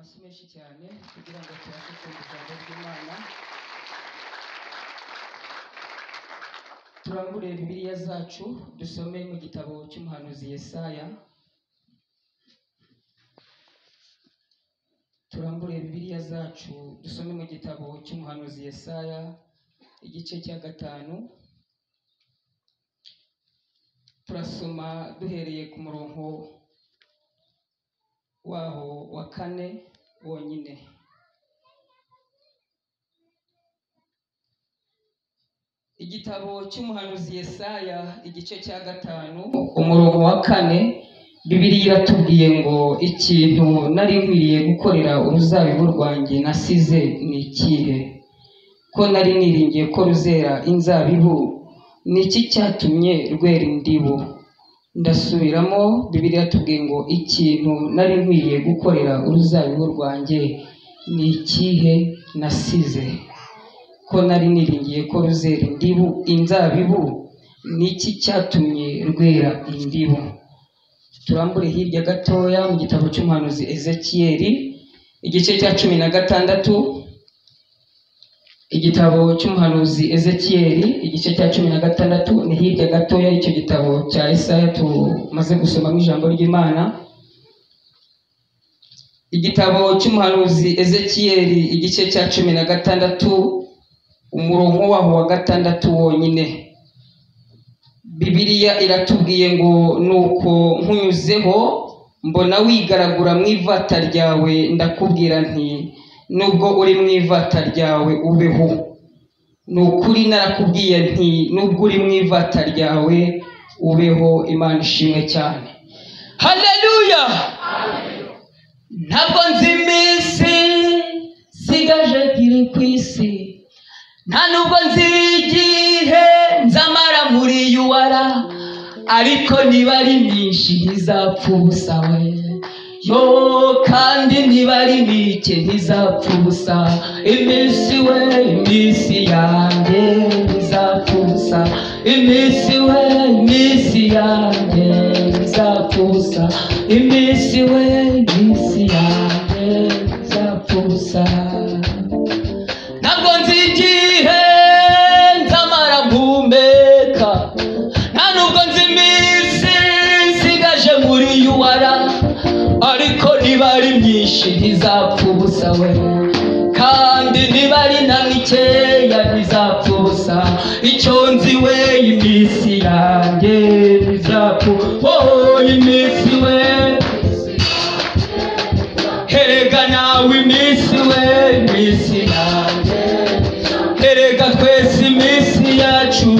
amashyi menshi cyane kugira ngo tubashe kumva ijambo ry'Imana. Turambure Bibiliya zacu dusome mu gitabo cy'umuhanuzi Yesaya. Turambure Bibiliya zacu dusome mu gitabo cy'umuhanuzi Yesaya igice cya 5. Turasoma duhereye ku murongo waho wa 4 wonyine. Igitabo cy'umuhanuzi Yesaya igice cya 5 umurongo wa 4, Bibiliya iratubwiye ngo ikintu nari nkwiriye gukorera uruzabibu rwanjye nasize ni ikihe? Ko nari niringiye ko ruzera inzabibu, ni iki cyatumye rwera indibu? Ndasubiramo, Bibiliya iratubwiye ngo ikintu nari nkwiriye gukorera uruzabibu rwanjye ni ikihe nasize? Ko nari niringiye ko ruzera inzabibu, ni iki cyatumye rwera indibu? Turambure hirya gatoya mu gitabo cy'umuhanuzi Ezekiyeli igice cya 16. Igitabo cy'umuhanuzi Ezekiyeli igice cya 16 ni hirya gatoya icyo gitabo cya Yesaya tumaze gusomamo ijambo ry'Imana. Igitabo cy'umuhanuzi Ezekiyeli igice cya 16 umurongo waho wa 6 wonyine. Bibiliya iratubwiye ngo nuko nkunyuzeho mbona wigaragura mu ivata ryawe, ndakubwira nti nubwo uri mu ivata ryawe ubeho. Nukuri narakubwiye nti nubwo uri mu ivata ryawe ubeho. Imana ishimwe cyane. Haleluya. Ntabwo nzi iminsi sigaje kiri ku isi, nta nubwo nzi igihe nzamara muri yuwara, ariko niba ari myinshi ntizapfa ubusa we. Yo kandi niba ari mike ntizapfa ubusa. Iminsi we, iminsi yanjye ntizapfa ubusa. Iminsi we, iminsi yanjye ntizapfa ubusa. Iminsi we, iminsi yanjye ntizapfa ubusa. Ntabwo nzi igihe nzamara mpumeka, nta nubwo nzi iminsi nsigaje muri yuwara, ariko niba ari myinshi ntizapfa ubusa we, kandi niba ari na mikeya ntizapfa ubusa. Icyo nzi we, iminsi yanjye ntizapfa. Oh, iminsi we, erega nawe iminsi we, iminsi yanjye, erega twese iminsi yacu,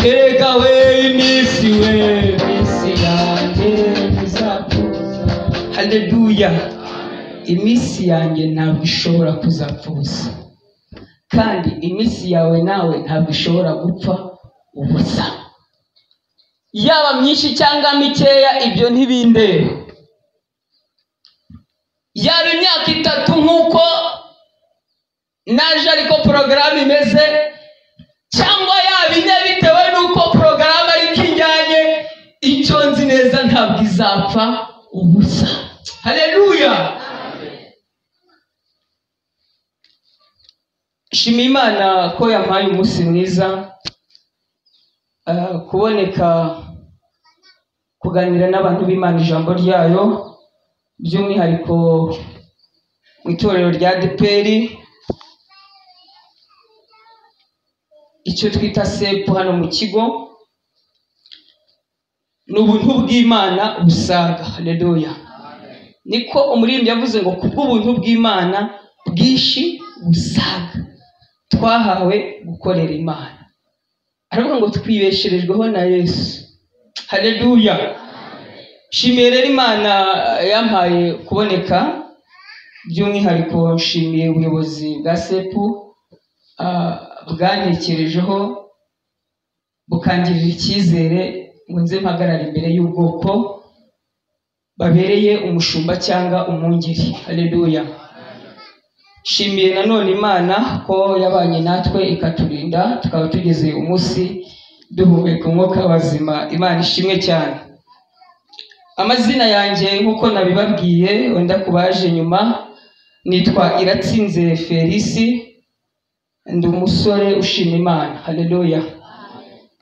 erega we iminsi we, iminsi yanjye ntizapfa. Haleluya. Iminsi yanjye ntabwo ishobora kuzapfa ubusa, kandi iminsi yawe nawe ntabwo ishobora gupfa ubusa. Yaba myinshi cyangwa mikeya ibyo ntibindeba. Yaba imyaka 3 nk'uko naje ariko porogaramu imeze, cyangwa yaba 4 bitewe n'uko porogaramu ariko injyanye, icyo nzi neza ntabwo izapfa ubusa. Haleluya. Shima Imana ko yampaye umunsi mwiza, kuboneka kuganira n'abantu b'Imana ijambo ryayo, by'umwihariko mu itorero rya ADEPR, icyo twita sepu hano mu kigo. N'ubuntu bw'Imana busaga. Haleluya. Niko umuririmbyi yavuze ngo kubw'ubuntu bw'Imana bwinshi busaga twahawe gukorera Imana. Aravuga ngo twibesherejweho na Yesu. Haleluya. Shimiye rero Imana yampaye kuboneka, by'umwihariko nshimiye ubuyobozi bwa sepu bwantekerejeho bukangirira icyizere ngo nze mpagarara imbere y'ubwoko babereye umushumba cyangwa umwungeri. Haleluya. Shimiye nanone Imana ko yabanye natwe ikaturinda tukaba tugeze umunsi duhumeka umwuka w'abazima. Imana ishimwe cyane. Amazina yanjye nkuko nabibabwiye wenda kubaje nyuma, nitwa Iratsinze Felisi, ndi umusore ushima Imana. Haleluya.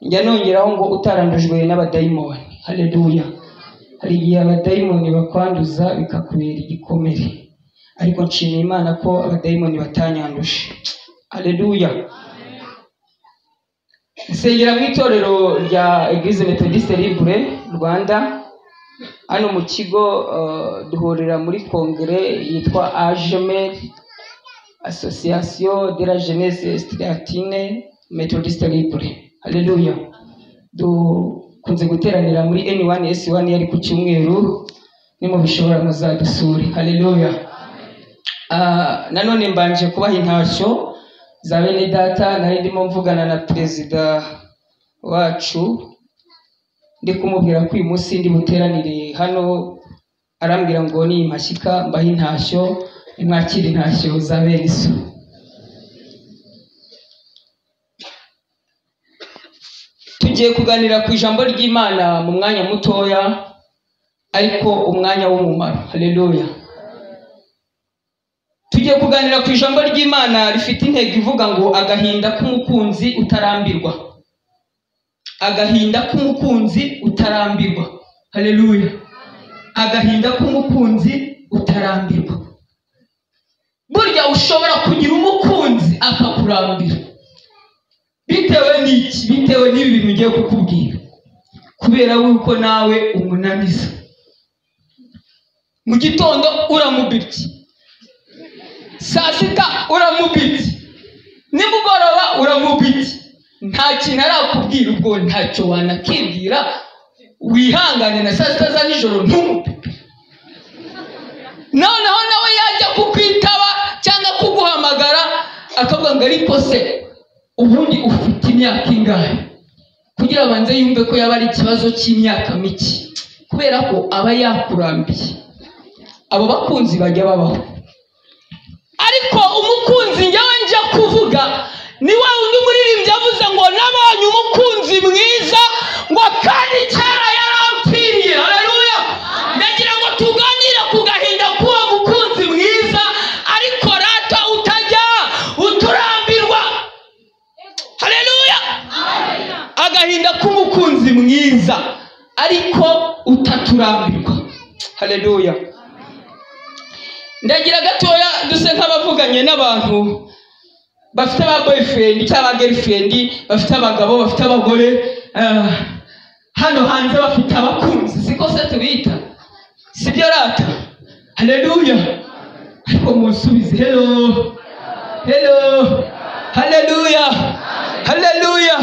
Njya nongeraho ngo utarandujwe n'abadayimoni. Haleluya. Hari igihe abadayimoni bakwanduza bikakubera igikomere, ariko nshima Imana ko abadayimoni batanyanduje. Haleluya. Nsengera mu itorero rya Eglise Methodiste Libre Rwanda. Hano mu kigo duhurira muri kongere yitwa AJMER, Association de la Jeunesse Estudiantine Methodiste Libre. Haleluya. Dukunze guteranira muri N1 S1 yari ku cyumweru, nimo bishobora muzadusure. Haleluya. Nanone mbanje kubaha intashyo za bene data. Nari ndimo mvugana na perezida wacu, ndi kumubwira ko uyu munsi ndi buteranire hano, arambwira ngo ni impashyika mbaha intashyo, mwakira intashyo za bene so. Tugiye kuganira ku ijambo ry'Imana mu mwanya mutoya, ariko umwanya w'umumaro. Haleluya. Tugiye kuganira ku ijambo ry'Imana rifite intego ivuga ngo agahinda k'umukunzi utarambirwa. Agahinda k'umukunzi utarambirwa. Haleluya. Agahinda k'umukunzi utarambirwa. Burya ushobora kugira umukunzi akakurambira. Bitewe n'iki? Bitewe n'ibi bintu ngiye kukubwira. Kubera yuko nawe umunaniza. Mu gitondo uramubirye, saa sita uramubirye, nimugoroba uramubirye. Nta kintu arakubwira, ubwo ntacyo wanakibwira, wihangane na saa sita za nijoro ntumupipe. Noneho nawe yajya kukwitaba cyangwa kuguhamagara akavuga ngo ariko se ubundi ufite imyaka ingahe, kugira abanze yumve ko yaba ari ikibazo cy'imyaka mike, kubera ko aba yakurambiye. Abo bakunzi bajya babaho, ariko umukunzi njyewe njya kuvuga ni wa undi muririmbyi avuze ngo nabonye umukunzi mwiza ngo kandi cyara yarampfiriye. Haleluya. Ndagira ngo tuganire ku gahinda k'uwo mukunzi mwiza, ariko rata utajya uturambirwa. Haleluya. Agahinda k'umukunzi mwiza ariko utaturambirwa. Haleluya. Ndagira gatoya duse nk'abavuganye n'abantu bafite aba boyfriend cyangwa girlfriend, bafite abagabo, bafite abagore, hano hanze bafite abakunzi, siko se tubita, sibyo rata? Haleluya. Ariko musubize hello hello. Haleluya. Haleluya.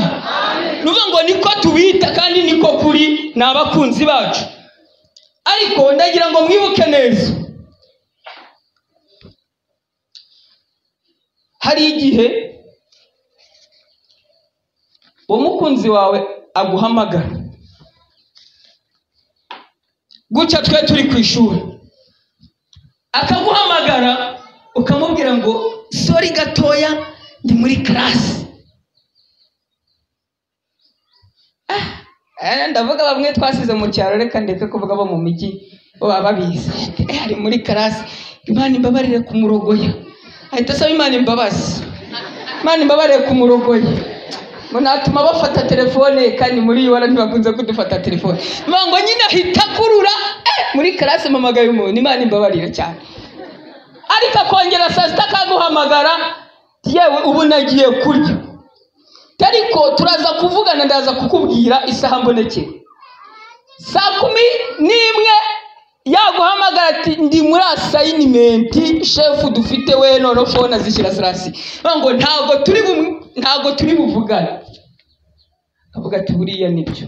Nuvuga ngo niko tubita kandi niko kuri n'abakunzi bacu. Ariko ndagira ngo mwibuke neza, hari igihe umukunzi wawe aguhamagara gucya twe turi ku ishuri, akaguhamagara ukamubwira ngo sorry gatoya ndi muri class. Ndavuga bamwe twasize mu cyaro, reka ndeke kuvuga bo mu mijyi baba babizi. Ari muri class, Imana imbabarire kumurogoya. Ahita asaba Imana imbabazi, Imana imbabarire kumurogoya. Ngo natuma bafata telefone, kandi muri yo ntibakunze kudufata telefone. Ngo nyine ahita kurura muri class mamagaye umuntu, Imana imbabarire cyane. Ariko akongera saa sita akaguhamagara, yewe ubu nagiye kurya. Ariko turaza kuvugana, ndaza kukubwira isaha mbonekeye. Saa 11 yaguhamagara ati ndi muri assignment chef dufite we none phone azishyira zirasi. Ngo ntago turi buvugana. Avuga ati buriya nibyo.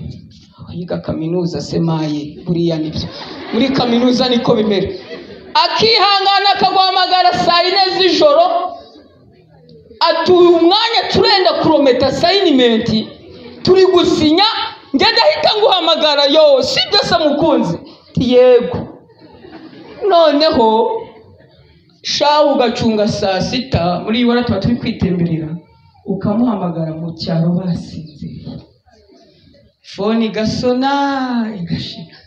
Yiga kaminuza semaye, buriya nibyo. Muri kaminuza niko bimera. Akihangana akaguhamagara saa 4 z'ijoro, ati umwanya turenda kurometa assignment turi gusinya, ngenda hita nguhamagara yo sibyo se mukunzi? Yego. Noneho shawu ugacunga saa sita, muri wara tuba turi kwitemberera, ukamuhamagara mu cyaro basinze, fone igasona igashira.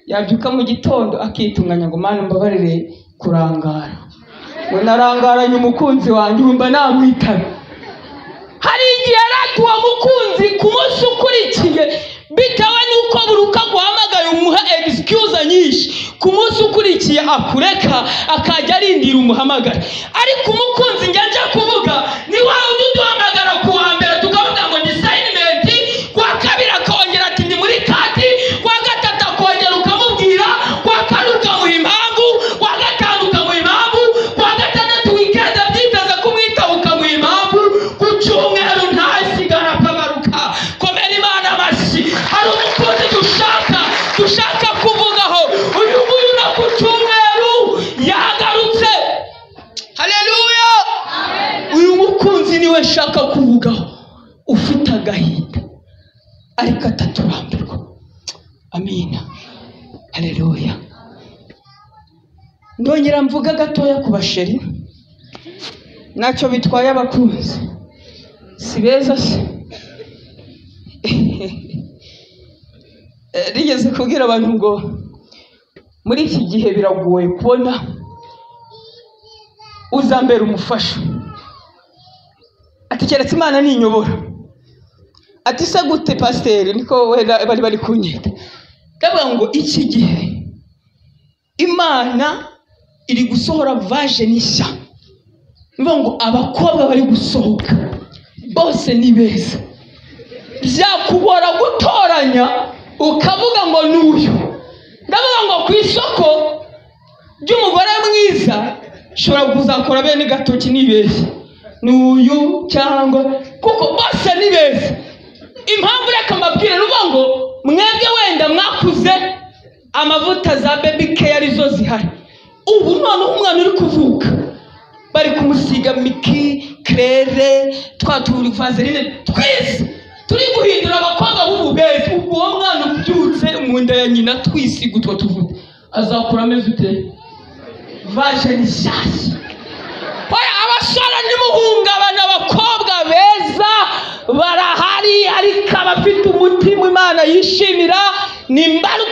yabyuka mu gitondo akitunganya ngo Mana mbabarire kurangara, ngo narangaranye umukunzi wanjye wumva namwitaba. Hari igihe arati uwo mukunzi ku munsi ukurikiye bitewe n'uko buruka guhamagaye umuha excuse nyinshi, ku munsi ukurikiye akureka akajya arindira umuhamagara. Ariko umukunzi njya kuvuga ni wa undi duhamagara ku wa mbere tukavuga ngo ni assignment, ku wa kabiri akongera ati ndi muri kati, ku wa gatatu akongera ukamubwira, ku wa kane ukamuha impamvu, ku wa gatanu ukamuha impamvu, ku wa gatandatu weekend byiteze kumwitaba ukamuha impamvu, ku cyumweru ntasigara akagaruka. Komera Imana amashyi. Hari umukunzi dushaka kuvugaho, uyu nguyu no ku cyumweru yagarutse. Haleluya. Uyu mukunzi niwe nshaka kuvugaho, ufite agahinda ariko ataturambirwa. Amina. Haleluya. Ndongera mvuga gatoya ku basheri, ntacyo bitwaye abakunzi, si beza se? Rigeze kubwira abantu ngo muri iki gihe biragoye kubona uzambera umufasha. Ati keretse Imana ninyobora. Ati se gute pasiteri? Niko bari kunyita. Ndavuga ngo iki gihe Imana iri gusohora version nshya. Ndavuga ngo abakobwa bari gusohoka bose ni beza. Byakubora gutoranya ukavuga ngo n'uyu. Ndavuga ngo ku isoko ry'umugore mwiza shobora kuzakora bene gatoki nibeshye n'uyu cyangwa kuko bose ni beza. Impamvu reka mbabwire ruvuga ngo mwebwe wenda mwakuze amavuta za baby care arizo zihari. Ubu none umwana uri kuvuka bari kumusiga Miki, Claire, twaturi Vaseline twese turi guhindura abakobwa b'ububezi. Uwo mwana ubyutse mu nda ya nyina twisiga utwo tuvuta azakura ameze ute? Vaje ni shasi. Oya abasore nimuhungabana, abakobwa beza barahari ariko abafite umutima Imana yishimira ni mbaru.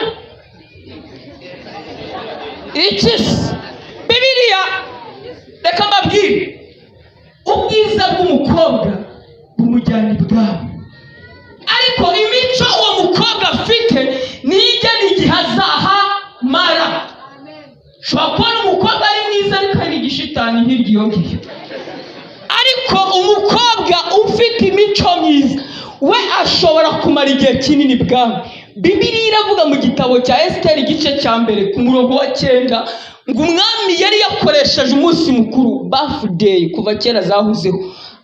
Ikisi Bibiliya reka mbabwire, ubwiza bw'umukobwa bumujyana ibwami, ariko imico uwo mukobwa afite nigena igihe azahamara. Shobora kubona umukobwa ari mwiza ariko ari igishitani nk'iryo ngiyo, ariko umukobwa ufite imico myiza we ashobora kumara igihe kinini bwami. Bibiliya iravuga mu gitabo cya Esiteri igice cya mbere ku murongo wa 9 ngo umwami yari yakoresheje umunsi mukuru birthday kuva kera zahuzeho,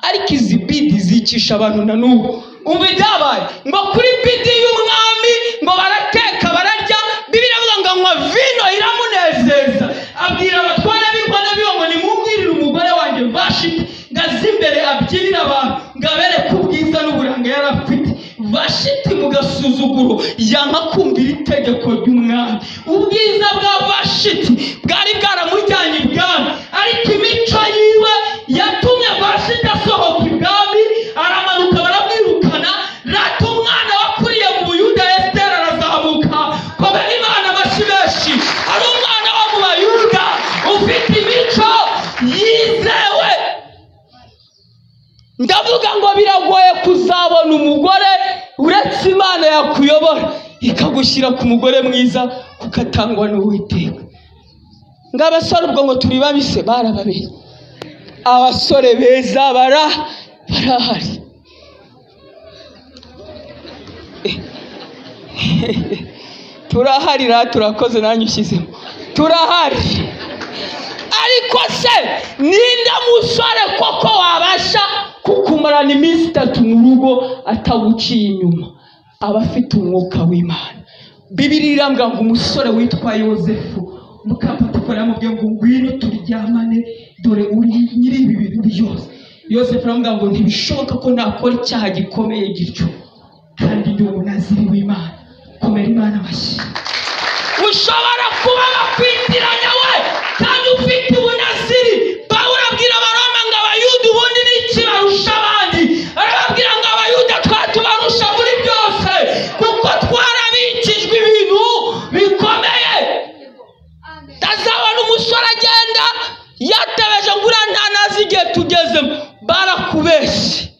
ariko izi bidi zicisha abantu na n'ubu. Umva ibyabaye ngo kuri bidi y'umwami ngo barateka bararya. Bibiliya ivuga ngo anywa vino iramunezeza, abwira abatware b'inkone biwe ngo nimubwirire umugore wanjye Vashiti ngazi imbere abyinira abantu ngabereke ubwiza n'uburanga yari afite. Vashiti mu gasuzuguro yanka kumvira itegeko ry'umwami. Ubwiza bwa Vashiti bwari bwaramujyanye ibwami, ariko imico yiwe yatumye Vashiti asohoka ibwami, aramanuka baramwirukana. Rata umwana wakuriye mu Buyuda Esiteri arazamuka. Komera Imana amashyi menshi. Ari umwana wo mu Bayuda ufite imico yizewe. Ndavuga ngo biragoye kuzabona umugore uretse Imana yakuyobora ikagushyira ku mugore mwiza ukatangwa n'Uwiteka. Ngabasore ubwo ngo turi babise barababeye. Abasore beza barahari. Turaharira, turakoze nanyu ushyizemo. Turahari. Ariko se ninde musore koko wabasha kukumarana iminsi 3 mu rugo ataguciye inyuma? Abafite umwuka w'Imana. Bibiliya irambwira ngo umusore witwa Yosefu mukapatikora mu byo ngo ngwino turyamane dore uri nyiri ibi bintu byose. Yosefu arambwira ngo ntibishoboka ko nakora icyaha gikomeye gityo kandi ndi umunaziri w'Imana. Komera Imana amashyi. Ushobora kuba bakwitiranya we kandi ufite ubunaziri. Pawulo abwira Abaroma ngo Abayuda ubundi ni iki barusha abandi? Arababwira ngo Abayuda twatubarusha muri byose kuko twarabikijwe ibintu bikomeye ukazabona umusore agenda yatebeje ngo uriya ntanazi igihe tugezemo. Barakubeshye,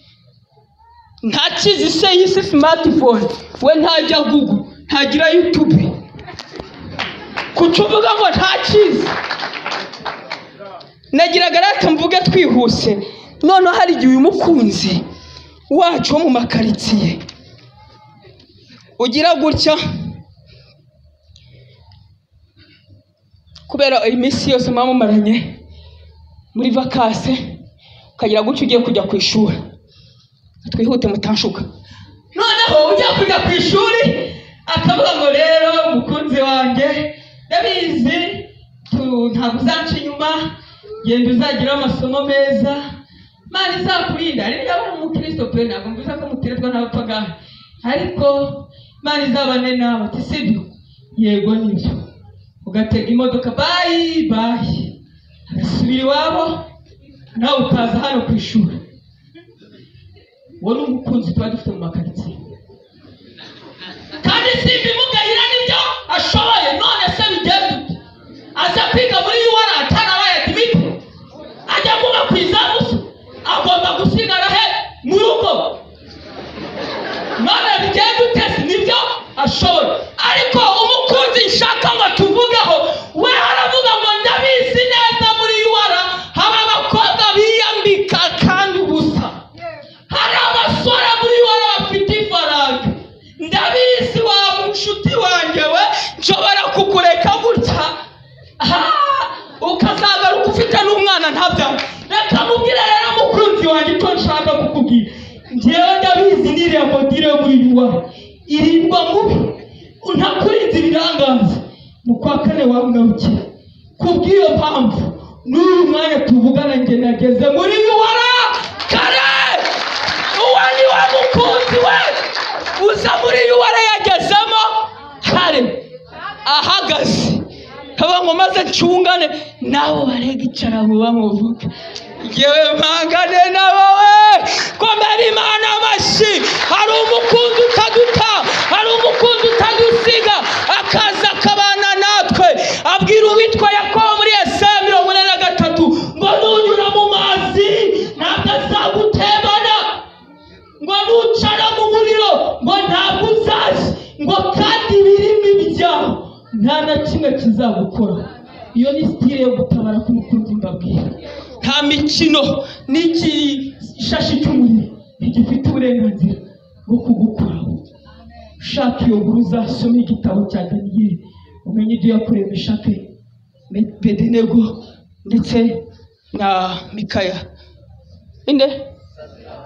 ntakizi se yise smartphone, we ntajya Google, ntagira YouTube, kucuvuga ngo ntakizi. Nagiraga rata mvuge twihuse. None hari igihe uyu mukunzi wacu wo mu makaritsiye ugira gutya, kubera iminsi yose mwamumaranye muri vakase, ukagira gutya ugiye kujya ku ishuri. Twihute mutanshuka. Noneho ugiye kujya ku ishuri akavuga ngo rero mukunzi wanjye ndabizi ntabwo uzaca inyuma, genda uzagira amasomo meza, Imana izakurinda. Ari yaba umukristo pe, ntabwo mvuze ko muterwa n'abapagani, ariko Imana izabane nawe. Ati sibyo? Yego nibyo. Ugatega imodoka bayi bayi, agasubira iwabo, nawe ukaza hano ku ishuri. Wowe umukunzi tuba dufite mu makaritsiye, kandi simba imugahira n'ibyo ashoboye. None se bigenda ute? Aza kwiga muri yuwara atarabaye admite, ajya kuba ku izamu se agomba gusigara he mu rugo? None bigenda ute? Nibyo ashoboye. Ariko umukunzi nshaka ngo tuvugeho, we aravuga ngo ndabizi neza muri yuwara haba abakobwa biyambika kandi ubusa, hari abasore muri yuwara bafite ifaranga. Ndabizi wa mushuti wanjye we, nshobora kukureka gutya ukazagaruka ufite n'umwana ntabyanga. Reka mubwire rero mukunzi wanjye icyo nshaka kukubwira. Njyewe ndabizi n'iriya modire muri yuwara irindwa mubi, ntakurinze ibirangaza mu kwa kane wamwabukira. Kubw'iyo mpamvu n'uyu mwanya tuvugana njye nageze muri yuwara kare. Uwo ni wa mukunzi we uza muri yuwara yagezemo kare ahagaze, haba ngo maze ncungane nawe barega icara mu bamuvuga. Yewe mpangane nabo we, komera Imana amashyi. Hari umukunzi utaduta, hari umukunzi utadusiga, akaza akabana natwe. Abwira uwitwa Yakobo muri Yesaya 43 ngo nunyura mu mazi ntabwo azagutembana, ngo nucara mu muriro ngo ntabwo uzazi, ngo kandi ibirimi byawe nta na kimwe kizagukora. Iyo ni style yo gutabara k'umukunzi mbabwira. Nta mikino n'ikishashi cy'umuriro ntigifite uburenganzira bwo kugukuraho. Ushaka iyo nkuru uzasome igitabo cya Daniyeli umenye ibyo yakoreye Meshake, Abedenego ndetse na Mikaya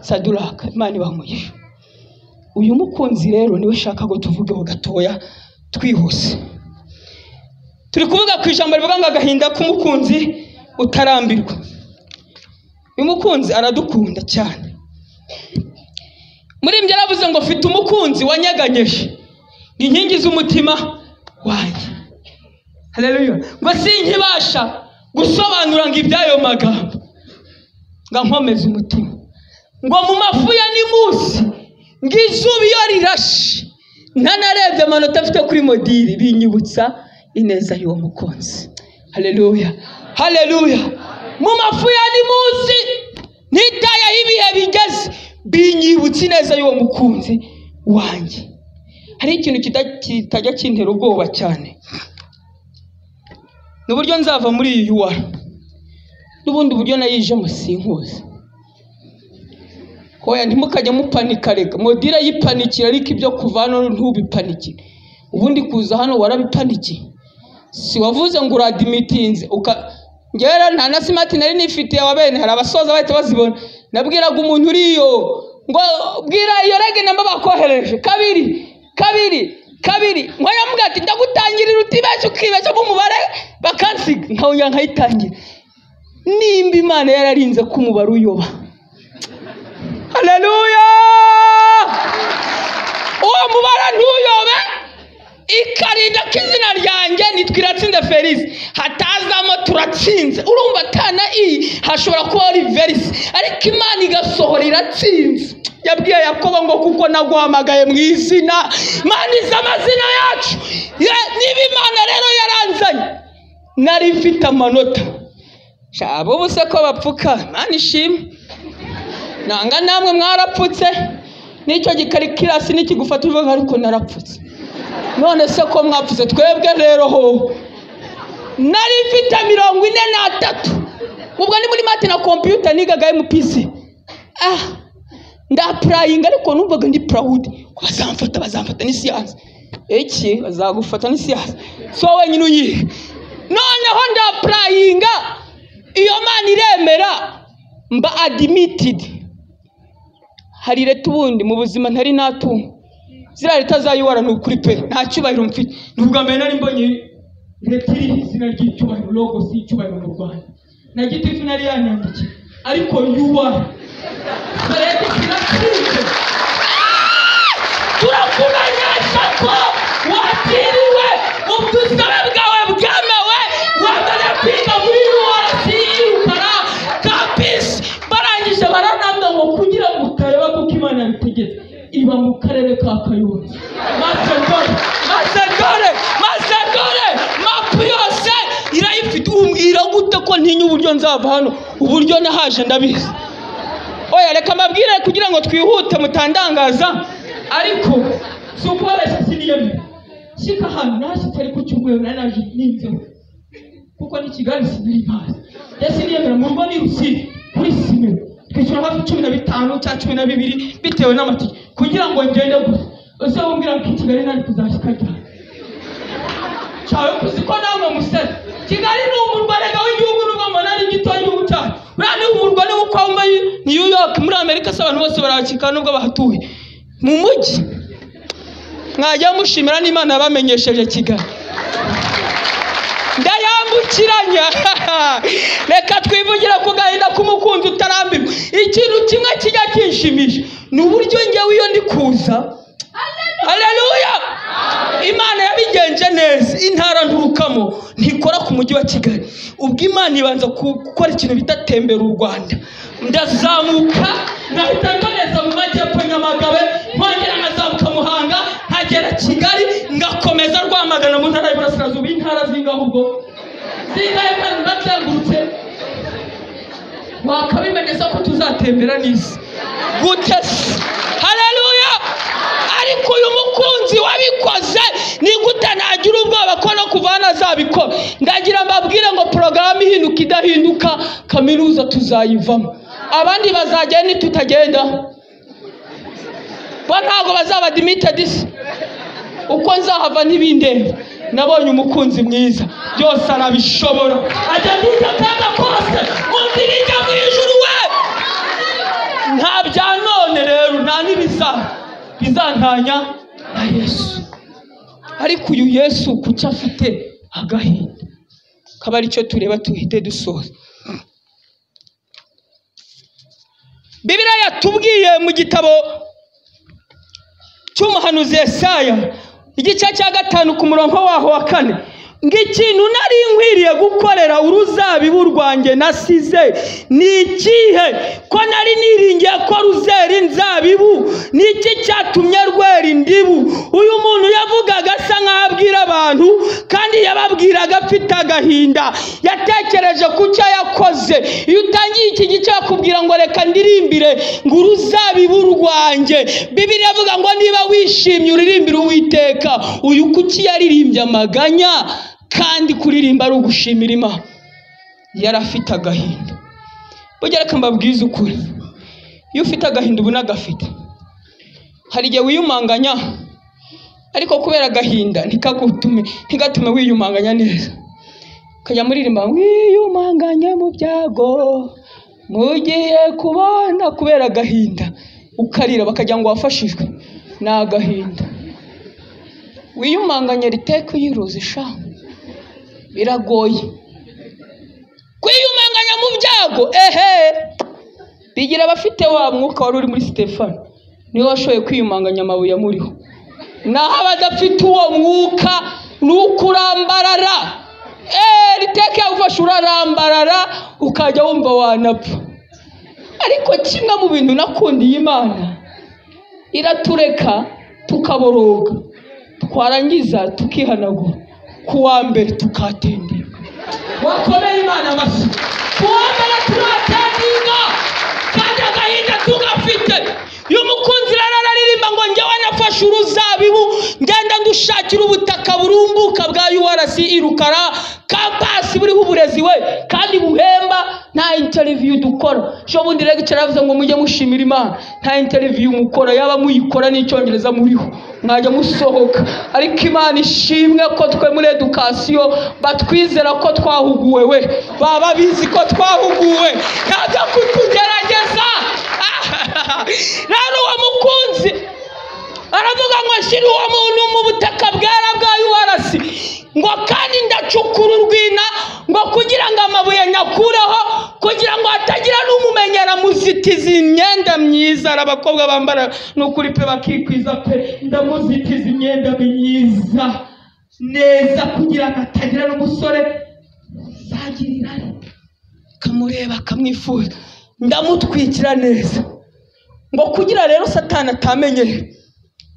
Saduraka. Imana ibamugisha. Uyu mukunzi rero niwe shaka ngo tuvugeho gatoya twihuse. Turi kuvuga ku ijambo rivuga ngo agahinda k'umukunzi utarambirwa. Uyu mukunzi aradukunda cyane. Muri mbye yaravuze ngo mfite umukunzi wanyaganyeje inkingi z'umutima wanjye. Haleluya. Ngo sinkibasha gusobanura ngo ibyayo magambo, ngo nkomeze umutima. Ngo mu mafu ya nimusi ngo izuba iyo rirashe ntanarebye amanota afite kuri modiri binyibutsa ineza y'uwo mukunzi. Haleluya, haleluya. Mu mafu ya nimusi nitaya ibihe bigeze binyibutsa ineza y'uwo mukunzi wanjye. Hari ikintu kitajya kintera ubwoba cyane, n'uburyo nzava muri iyi yuwara, n'ubundi buryo nayije musinkuze. Hoya ntimukajya mupanika, reka modira yipanikira, ariko ibyo kuvana ntubipanikire. Ubundi kuza hano warabipanikiye. Si wavuze ngo uradimitinze ngera nta na smart nari nifite ababene, hari abasoza bahita bazibona. Nabwiraga umuntu uriyo ngo bwira iyo rege namba bakohereje kabiri ngoya mbwa ati ndagutangirira utibaje ukibeshya mu mubare bakansiga nkawunya nkayitangira. Nimba Imana yararinze ko umubare uyoba. Haleluya. Uwo mubare ntuyobe, ikarinda kizina ryanjye nitwiratsinze Felisi hatazamo turatsinze. Urumva tana hashobora kuba ari verisi, ariko Imana igasohora iratsinze. Yabwiye Yakobo ngo kuko naguhamagaye mu izina, Imana izi amazina yacu. Niba Imana rero yaranzanye nari mfite amanota abo bose ko bapfuka Imana ishimwe nanga namwe mwarapfutse n'icyo gikarikirasi nikigufata uvuga ariko narapfutse none se ko mwapfutse twebwe rero ho nari mfite 43 ubwo ni muri mate na computer nigaga MPC ndaprayinga ariko numvaga ndi proud ko bazamfata ni siyanse iki bazagufata ni siyanse so wenyine uyihe noneho ndaprayinga iyo Mana iremera mba admitted hari leta ubundi mu buzima ntari natunga zira leta zayiwara n'ukuri pe nta cyubahiro mfite nubwo mbere nari mbonye leta iri izina ry'icyubahiro logo si icyubahiro mu Rwanda na gitifu nari yanyandikiye ariko yuwa leta kirakije turakumenyesha ko wakiriwe ubusabe bwawe bwemewe wagana kwiga muri URC ukara campus barangije baranamba ngo kugira ngo utareba kuko Imana yabitegetse iba mu karere ka Kayonza Masegore mapu yose irayifite umbwira gute ko ntinya uburyo nzava hano uburyo nahaje ndabizi oya reka mabwire kugira ngo twihute mutandangaza ariko sukoresha siniyeme shika hano nashitse ariko cyumweru nanaje ninzeho kuko ni Kigali siniri mpazi yasiniyemera mu rugo ni Rusizi kuri Simero twishyura hafi 15 cya 12 bitewe n'amatike kugira ngo ngende gusa uzabumbwira ko Kigali nari kuzashika cyane cyawe kuziko nawe musere Kigali ni umurwa rega w'igihugu n'ubwo nari gitoye ubutane urani umurwa ni uko wambaye New York muri Amerika abantu bose barabakika nubwo bahatuye mu mujyi mwajya mushimira n'Imana yabamenyesheje Kigali ndayambukiranya reka twivugira ku gahinda k'umukunzi utarambirwa ikintu kimwe kijya kinshimisha ni uburyo njyewe iyo ndi kuza haleluya Imana yabigenje neza intara nturukamo ntikora ku mujyi wa Kigali ubwo Imana ibanza gukora ikintu bitatembera u Rwanda ndazamuka nahita neza mu majyepfo Nyamagabe nkongera nkazamuka Muhanga nkagera Kigali ngakomeza Rwamagana mu ntara y'Iburasirazuba intara zingaho ubwo zingahe kandi ndabyangurutse wakabimenyesha ko tuzatembera n'isi gute haleluya ariko uyu mukunzi wabikoze ni gute nagira ubwoba ko no kuvana azabikora ndagira mbabwire ngo porogaramu ihinduka idahinduka kaminuza tuzayivamo abandi bazagenda nitutagenda bo ntabwo bazaba admitted uko nzahava n'ibindeba nabonye umukunzi mwiza byose arabishobora ajya ndiza kanga kose mundirija mu ijuru we nta bya none rero nta bizantanya na Yesu ariko uyu Yesu kuki afite agahinda kaba ari cyo tureba tuhite dusoza Bibiliya yatubwiye mu gitabo cy'umuhanuzi Yesaya igice cya 5 ku murongo waho wa 4 ngikintu nari nkwiriye gukorera uruzabibu rwanjye nasize ni ikihe ko nari niringiye ko ruzera inzabibu niki cyatumye rwera indibu uyu muntu yavugaga asa nk'abwira abantu kandi yababwiraga afite agahinda yatekereje ku cyo yakoze iyo utangiye iki gice bakubwira ngo reka ndirimbire ngo uruzabibu rwanjye Bibiliya yavuga ngo niba wishimye uririmbire Uwiteka uyu kuki yaririmbye amaganya kandi kuririmba ari ugushimira Imana yarafite agahinda bugera reka mbabwize ukuri iyo ufite agahinda ubu nagafite hari igihe wiyumanganya ariko kubera agahinda ntigatume wiyumanganya neza kajya muririmba wiyumanganya mu byago mugiye kubona kubera agahinda ukarira bakajya ngo wafashijwe na agahinda wiyumanganya riteka yiruze sha biragoye kwiyumanganya mu byago bigira abafite wa mwuka wari uri muri Stefano niwe washoboye kwiyumanganya amabuye amuriho naho abadafite uwo mwuka nukurambarara riteke yagufasha urarambarara ukajya wumva wanapfa ariko kimwe mu bintu nakundiye Imana iratureka tukaboroga twarangiza tukihanagura kuwa mbere tukatembera wakomeye Imana amashyi. Kuwambere turatendinga kandi agahinda tugafite. Uyu mukunzi rero araririmba ngo njyewe nafashe uruzabibu ngenda ndushakira ubutaka burumbuka bwa URC irukara campus buriho uburezi we kandi buhemba, nta interview dukora. Sho bundi lecture yavuze ngo mujye mushimira Imana, nta interview mukora, yaba muyikora n'icyongereza muriho mwajya musohoka. Ariko Imana ishimwe ko twe muri education batwizera ko twahuguwe, we baba bizi ko twahuguwe, ntabwo kutugerageza. Rero uwo mukunzi aravuga ngo shira uwo muntu mu butaka bwera bwa URC ngo kandi ndacukura urwina ngo kugira ngo amabuye nyakureho, kugira ngo hatagira n'umumenyera muzitiza imyenda myiza. Abakobwa bambara n'ukuri pe bakikwiza pe, ndamuzitiza imyenda myiza neza kugira ngo hatagira n'umusore zagirira kamureba kamwifuza, ndamutwikira neza ngo kugira rero Satani atamenye,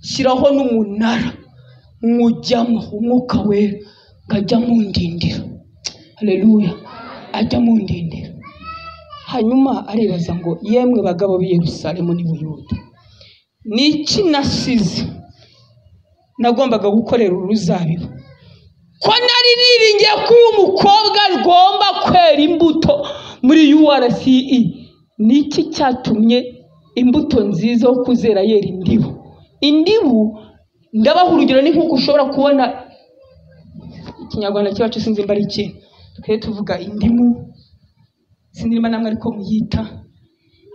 shyiraho n'umunara mujyamo umwuka wera ngajya mu ndindiro. Haleluya, ajya mu ndindiro. Hanyuma aribaza ngo yemwe bagabo b'i Yerusalemu n'i Buyuda, niki nasize nagombaga gukorera uruzabibu ko nari niringiye ko uyu mukobwa agomba kwera imbuto muri URCE? Niki cyatumye imbuto nziza yo kuzera yera indibu? Indibu ndabaha urugero, ni nkuko ushobora kubona ikinyarwanda cyacu sinzi mbari iki twe tuvuga indimu, sinirima namwe ariko muyita,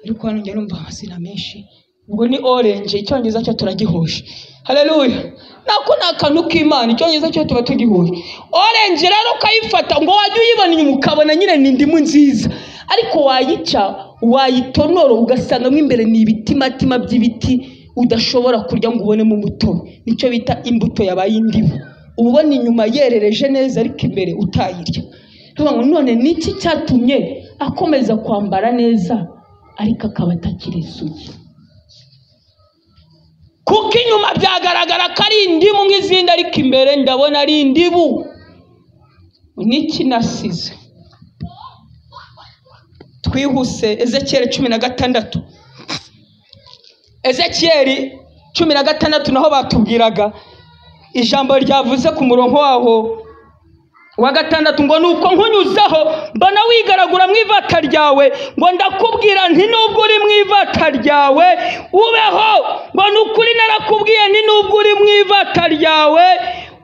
ariko hano njye numva amazina menshi. Ubwo ni orange, icyongereza cyo turagihoshe. Haleluya, nako nakantu k'Imana, icyongereza cyo tuba tugihoshe. Orange rero ukayifata ngo wajye uyibona inyuma ukabona nyine ni indimu nziza, ariko wayica wayitonoro ugasangamo imbere ni ibitimatima by'ibiti udashobora kurya ngo ubonemo umutobe. Nicyo bita imbuto yabaye indibu. Ubona inyuma yerereje neza ariko imbere utayirya. Ngo none niki cyatumye akomeza kwambara neza ariko akaba atakirisuye? Kuko inyuma byagaragara ko ari indimu nk'izindi, ariko imbere ndabona ari indibu. Niki nasize? Twihuse Ezekiel 16. Ezekiel 16 naho batubwiraga ijambo ryavuze ku murongo waho wa 6 ngo nuko nkunyuzaho mbona wigaragura mu ivata ryawe, ngo ndakubwira nti nubwo uri mu ivata ryawe ubeho, ngo nukuri narakubwiye nti nubwo uri mu ivata ryawe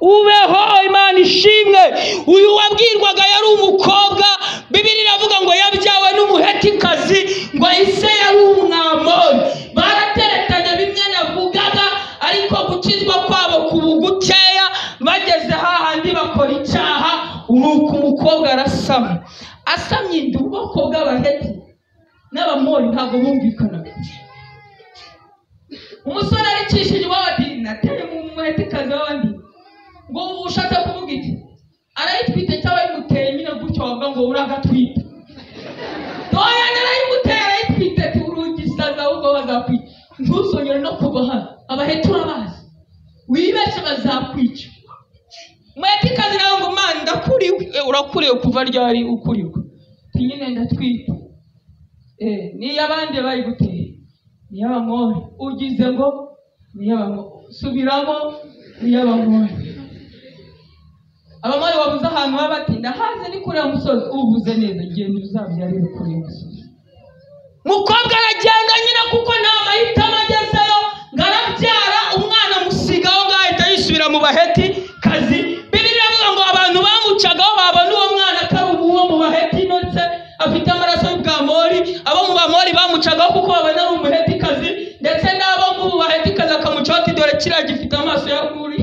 ubeho. Imana ishimwe. Uyu wabwirwaga yari umukobwa, Bibiliya iravuga ngo yabyawe n'umuhetikazi, ngo ise yari umwamoni. Barateretanye bimwe navugaga, ariko gukizwa kwabo kubugukeya bageze hahandi bakora icyaha. Nuko umukobwa arasamye, asamye inda. Ubwoko bw'abaheti n'abamoni ntabwo bumvikanaga. Umusore aricishije wabati nateye mu muhetikazi w'abandi, ngo ushatse kuvuga iki? Arayitwite cyangwa yimuteye nyine gutyo wavuga ngo uragatwite. Toya narayimuteye arayitwite ati urugisaza ahubwo bazakwita. Ntusongere no kuva hano, abaheti urabazi, wibeshye bazakwica. Muhetikazi nawe ngo Mana ndakuriwe. Urakuriwe kuva ryari ukuriwe? Nyine ndatwite. Niyo abandi bayiguteye, niyo abamori ugize ngo niyo abamori, subiramo niyo abamori. Abamori wabuze ahantu babatinda haze ni kuri umusozi, uvuze neza genda uzabyarire kuri umusozi. Mukobwa aragenda nyine kuko nta mahitamo agezeyo, ngarabyara umwana musigaho ngahita yisubira mu baheti kazi. Bibiliya ivuga ngo abantu bamucagaho babona uwo mwana atari uwo mu baheti ndetse afite amaraso y'ubwamori. Abo mu bamori bamucagaho kuko babona ari umuheti kazi, ndetse n'abo mu baheti kazi akamucaho ati dore kiriya gifite amaso y'ukuri.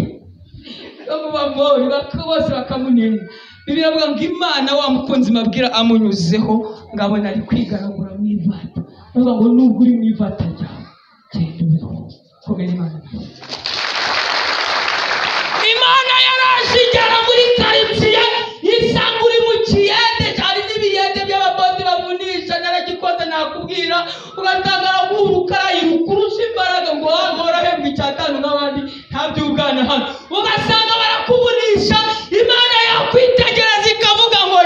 Abo bamori bose bakamunenga. Bibiliya ivuga ngo Imana wa mukunzi mabwira amunyuzeho ngabona ari kwigaragura mu ivata. Bivuga ngo nubwo uri mu ivata ryawe genda komera Imana. Imana yarashigera muri karitsiye isanga uri mu kiyede, hari n'ibiyede by'abakozi bavunisha. Naragikoze nakubwira ugasanga araguruka yirukurusha imbaraga ngo wahorahembwa icyatanu n'abandi ntabyubwana hano, ugasanga barakubunisha. Imana yakwitegereza ikavuga ngo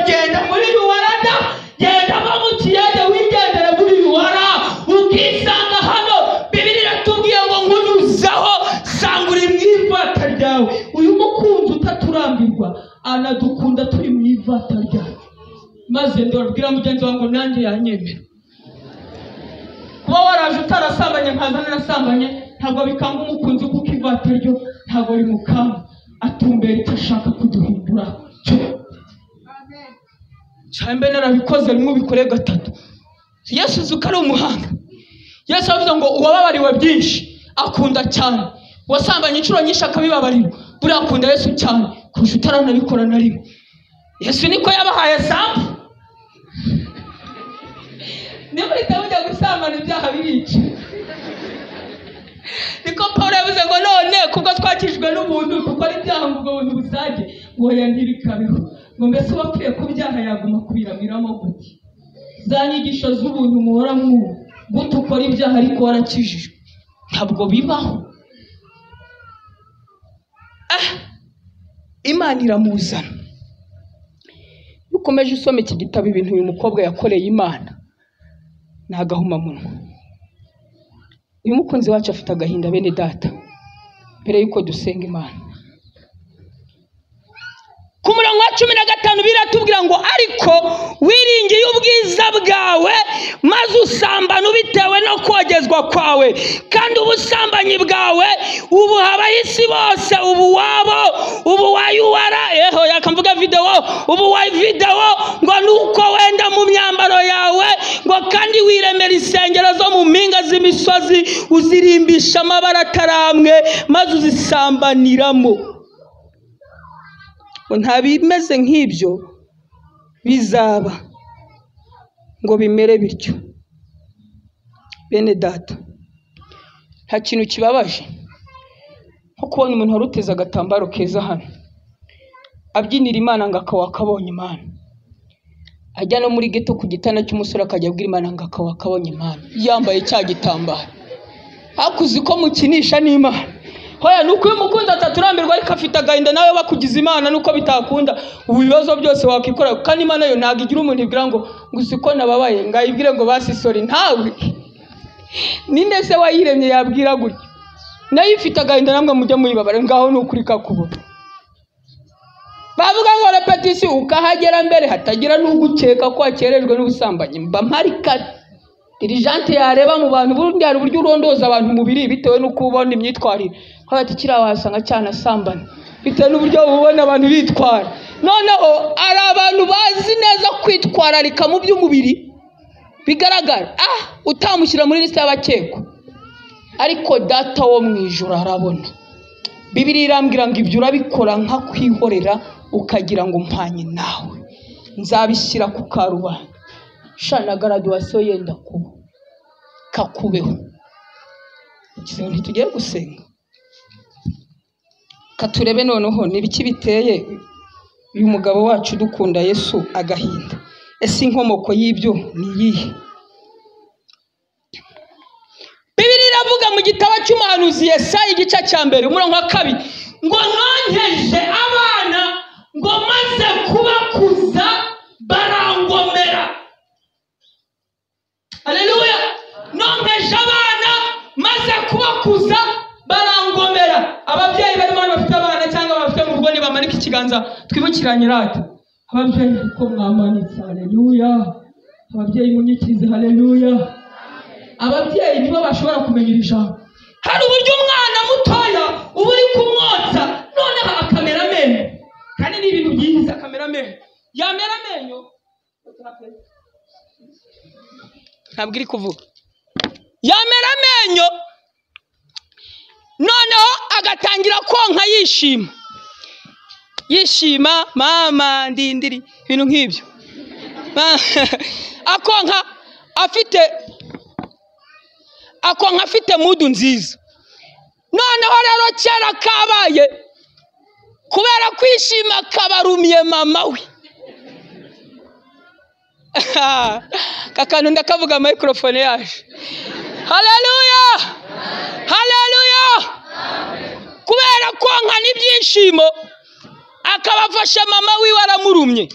atarya. Maze ndabwira mugenzi wangu nanjye yanyemera. Kuba waraje utarasambanye nkaza narasambanye ntabwo bikanga umukunzi kuko ivata ryo ntabwo rimukanga, atumbera icyo ashaka kuduhindura. Cyambe narabikoze rimwe ubikore gatatu. Yesu uzi ko ari umuhanga. Yesu avuze ngo uwababariwe byinshi akunda cyane, wasambanye inshuro nyinshi akabibabarira. Buriya akunda Yesu cyane kurusha utaranabikora na rimwe. Yesu niko yabahaye sample. Niba ujya gusambana ibyaha birica. Niko Pawulo yavuze ngo none kuko twakijwe n'ubuntu dukora ibyaha ngo ubwo buntu busage ngo yandibikabeho. Ngo mbese wapfuye ku byaha yaguma kubiramiramo gute? Za nyigisho z'ubuntu muhora mwumva gute ukora ibyaha ariko warakijijwe? Ntabwo bibaho. Imana iramuzana. Ukomeje usome iki gitabo ibintu uyu mukobwa yakoreye Imana nagahuma munwa. Uyu mukunzi wacu afite agahinda bene data. Mbere yuko dusenga Imana, ku murongo wa 15 biratubwira ngo ariko wiringiye ubwiza bwawe maze usambana ubitewe no kogezwa kwawe, kandi ubusambanyi bwawe ubu abayisi bose ubu wabo ubu wayuwara eho yakamvuga video ubu wa video ngo nuko wenda mu myambaro yawe ngo kandi wiremera isengero zo mu mpinga z'imisozi uzirimbisha amabara ataramwe maze uzisambaniramo. Nta bimeze nk'ibyo bizaba ngo bimere bityo. Bene data, nta kintu kibabaje nko kubona umuntu waruteza agatambaro keza hano abyinira Imana ngo akawakabonye Imana, ajya no muri geto ku gitanda cy'umusore akajya abwira Imana ngo akawakabonye Imana yambaye cya gitambaro. Hakuzi ko mukinisha n'Imana. Hoya nuko uyu mukunzi ataturambirwa ariko afite agahinda nawe bakugize Imana nuko bitakunda ubu bibazo byose wakikora, kandi Imana yo ntago igira umuntu ibwira ngo usiko nababaye ngayibwire ngo basisori ntawe. Ninde se wayiremye yabwira gutyo? Nayo ifite agahinda namwe mujya muyibabara ngaho nukuri kakubona. Bavuga ngo repetition ukahagera mbere hatagira n'ugukeka ko akerejwe n'ubusambanyi. Mba marika dirigente yareba mu bantu burundi hari uburyo urondoza abantu mubiri bitewe nuko ubona imyitwarire. Hati kira wasanga cyane sambana bitewe n'uburyo ubona abantu bitwara. Noneho ari abantu bazi neza kwitwararika mu by'umubiri bigaragara utamushyira muri liste y'abakekwa, ariko data wo mu ijuru arabona. Bibiliya irambwira ngo ibyo urabikora nka kwihorera ukagira ngo mpanye nawe nzabishyira ku karubanda. Shana graduation yenda kuba kakubeho. Ikize ntitugiye gusenga. Katurebe noneho nibiki biteye uyu mugabo wacu dukunda Yesu agahinda. Ese inkomoko y'ibyo ni yihe? Bibiliya iravuga mu gitabo cy'umuhanuzi Yesaya igice cya mbere umurongo wa 2 ngo nonkeje abana ngo maze kubakuza barangomera. Haleluya. Nonkeje abana maze kubakuza barangomera. Ababyeyi barimo bafite abana cyangwa bafite mu rugo nibamanike ikiganza twibukiranye rata. Ababyeyi ko mwamanitse. Haleluya. Ababyeyi munyikize. Haleluya. Ababyeyi nibo bashobora kumenya ijambo. Hari uburyo umwana mutoya uba uri kumwotsa noneho akamera amenyo, kandi ni ibintu byiza akamera amenyo. Yamera amenyo ntabwo iri kuvuga. Yamera amenyo noneho agatangira konka yishima mama ndindiri ibintu nk'ibyo. akonka afite mudu nziza. Noneho rero cyara kabaye kubera kwishima kabarumiye mama we. Kakantu ndakavuga microphone yaje. Haleluya. Haleluya. Kubera konka n'ibyishimo akabafasha mama we waramurumye.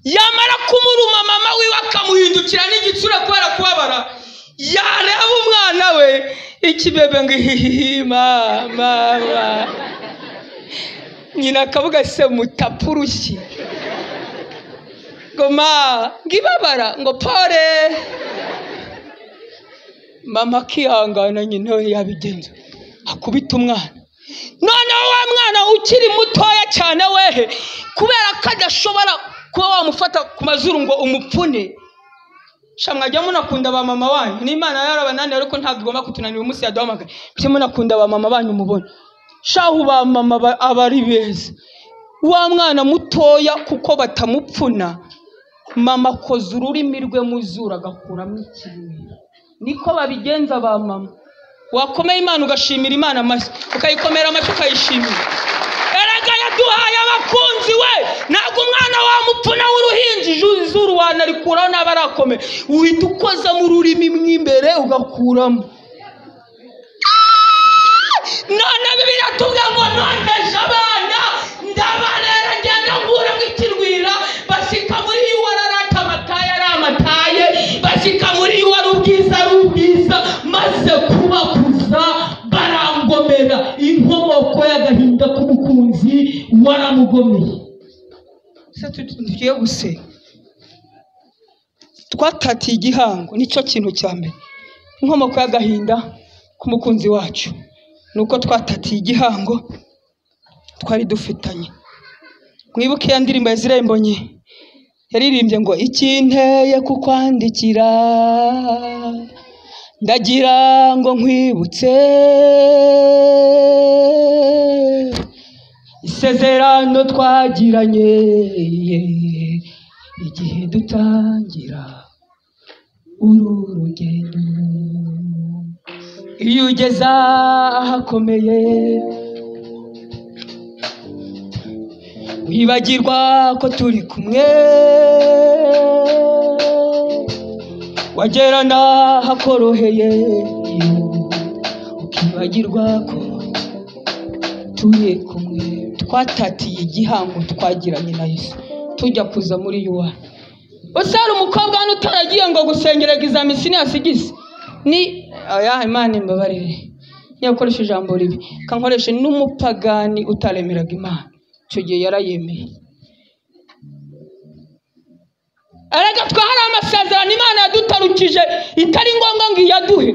Yamara kumuruma mama we akamuhindukira n'igitsura kubera kubabara. Yareba umwana we ikibebe ngo mama nyina akavuga se mutapurushyi ngo ma ngibabara ngo pore mama akihangana nyine yabigenza akubita umwana. Noneho wa mwana ukiri mutoya cyane wehe kubera ko adashobora kuba wamufata ku mazuru ngo umupfune. Shamwajya munakunda ba mama wanyu n'Imana yarabananiye ariko ntabwo igomba kutunanira umunsi yaduhamagaye. Byo munakunda ba mama banyu mubona. Shahu ba mama abari beza. Wa mwana mutoya kuko batamupfuna mama koza ururimi rwe muzura agakuramo ikintu. Niko babigenza ba mama. Wakomeye Imana ugashimira Imana amashyi ukayikomera amashyi ukayishimira. Erega yaduhaye abakunzi we ntabwo umwana wamupfuna w'uruhinja izuru wanarikuraho n'abarakomeye uhita ukoza mu rurimi mw'imbere ugakuramo. None Bibiliya tuvuga ngo nondeje abana ndabarera ngenda nkuramo ikirwira bashyika muri yo wararata amataye ari amataye bashyika muri yo wari ubwiza ari ubwiza maze kubakuza barangomera inkomoko y'agahinda k'umukunzi waramugomeye. Se tugiye gusenga twatatiye igihango nicyo kintu cya mbere. Inkomoko y'agahinda k'umukunzi wacu nuko twatatiye igihango twari dufitanye. Mwibuke ya ndirimbo ya Israel Mbonyi yaririmbye ngo ikinteye kukwandikira ndagira ngo nkwibutse isezerano twagiranye igihe dutangira uru rugendo. Iyo ugeze ahakomeye wibagirwa ko turi kumwe wagera n'ahakoroheye ukibagirwa ko turi kumwe. Twatatiye igihango twagiranye na Yesu tujya kuza muri yuwa. Usari umukobwa hano utaragiye ngo gusengera examen yasigize ni aya Imana imbabarire yakoresha ijambo ribi kankoreshe n'umupagani utaremeraga Imana cyo gihe yarayemeye. Arega twahari amasezerano Imana yadutarukije itari ngombwa ngo iyaduhe.